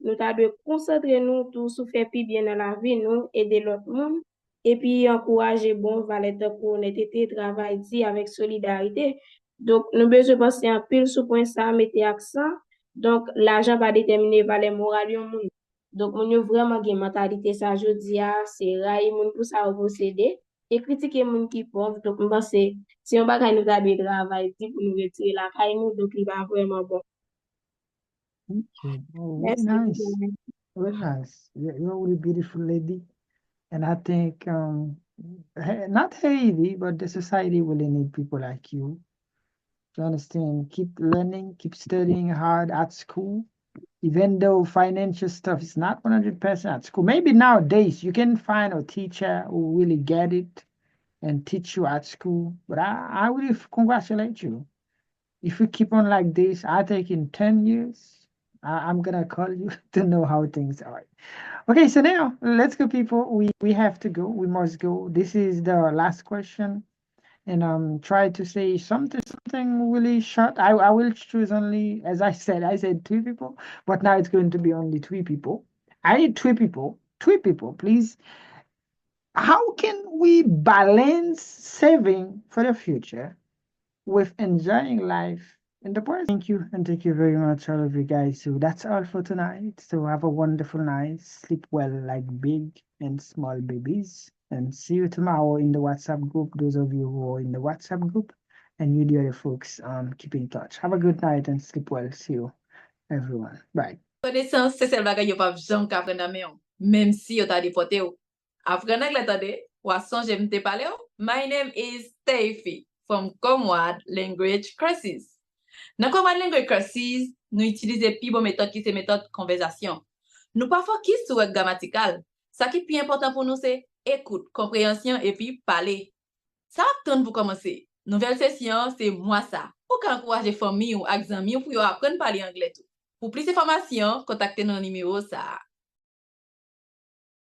nous devons concentrer nous tout sur faire plus bien dans la vie, nous aider l'autre monde, et puis encourager bon valeur pour honnêteté, travail dit avec solidarité. Donc, nous besoin penser en pile sur point ça, mettre accent. Donc, l'argent va déterminer valeur morale du monde. Donc, on a vraiment une mentalité, ça, je dis, c'est railler monde pour ça posséder et critiquer monde qui pauvre. Donc, je pense que si on va nous garder travail pour nous retirer la caille, nous, donc, il va vraiment bon. Okay. Oh, very Merci. nice. Very nice. You're a really beautiful lady. And I think not Haiti, but the society really need people like you. To understand, keep learning, keep studying hard at school. Even though financial stuff is not 100% at school, maybe nowadays you can find a teacher who really get it and teach you at school. But I really congratulate you. If you keep on like this, I think in 10 years, I'm gonna call you to know how things are. Okay, so now let's go, people. We have to go. We must go. This is the last question, and try to say something really short. I will choose only, as I said 2 people, but now it's going to be only 3 people. I need 3 people. 3 people, please. How can we balance saving for the future with enjoying life in the present? Thank you very much, all of you guys. So that's all for tonight. So have a wonderful night. Sleep well like big and small babies. And see you tomorrow in the WhatsApp group. Those of you who are in the WhatsApp group, and you the other folks, keep in touch. Have a good night and sleep well. See you, everyone. Bye. Connaissance, c'est celle bagay yo pa jam ka apprendre nan men yo, même si yo ta deporté yo. Apprendre anglais tande, ou sonje mte pale yo. My name is Steffi from Comwad Language Courses. Dans Comwad Language Courses, nous utilisons pi bon méthode qui c'est méthode conversation. Nous pas focus sur grammatical. Ça qui est plus important pour nous c'est écoute, compréhension et puis parler. Ça attend pour commencer. Nouvelle session, c'est moi ça. Pour encourager famille ou amis pour apprendre à parler anglais tout. Pour plus d'informations, contactez nos numéros ça.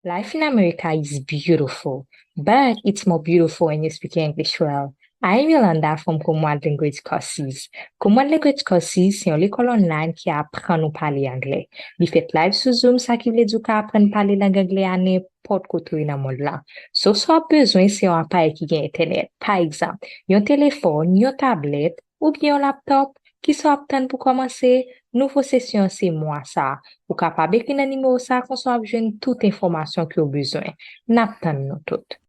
Life in America is beautiful, but it's more beautiful when you speak English well. I'm Yolanda from Comwad Language Courses. Comwad Language Courses, c'est une école online qui apprend à parler anglais. Il fait live sur Zoom, ça qui veut dire qu'on apprend à parler langue anglais à n'importe côté dans le monde là. So, soit besoin, c'est un appareil qui a Internet. Par exemple, un téléphone, une tablette ou bien un laptop qui sont aptes pour commencer. Nouveau session, c'est moi ça. Ou capable d'écrire un numéro ça qu'on soit besoin toute information que vous besoin. N'attendons nous toutes.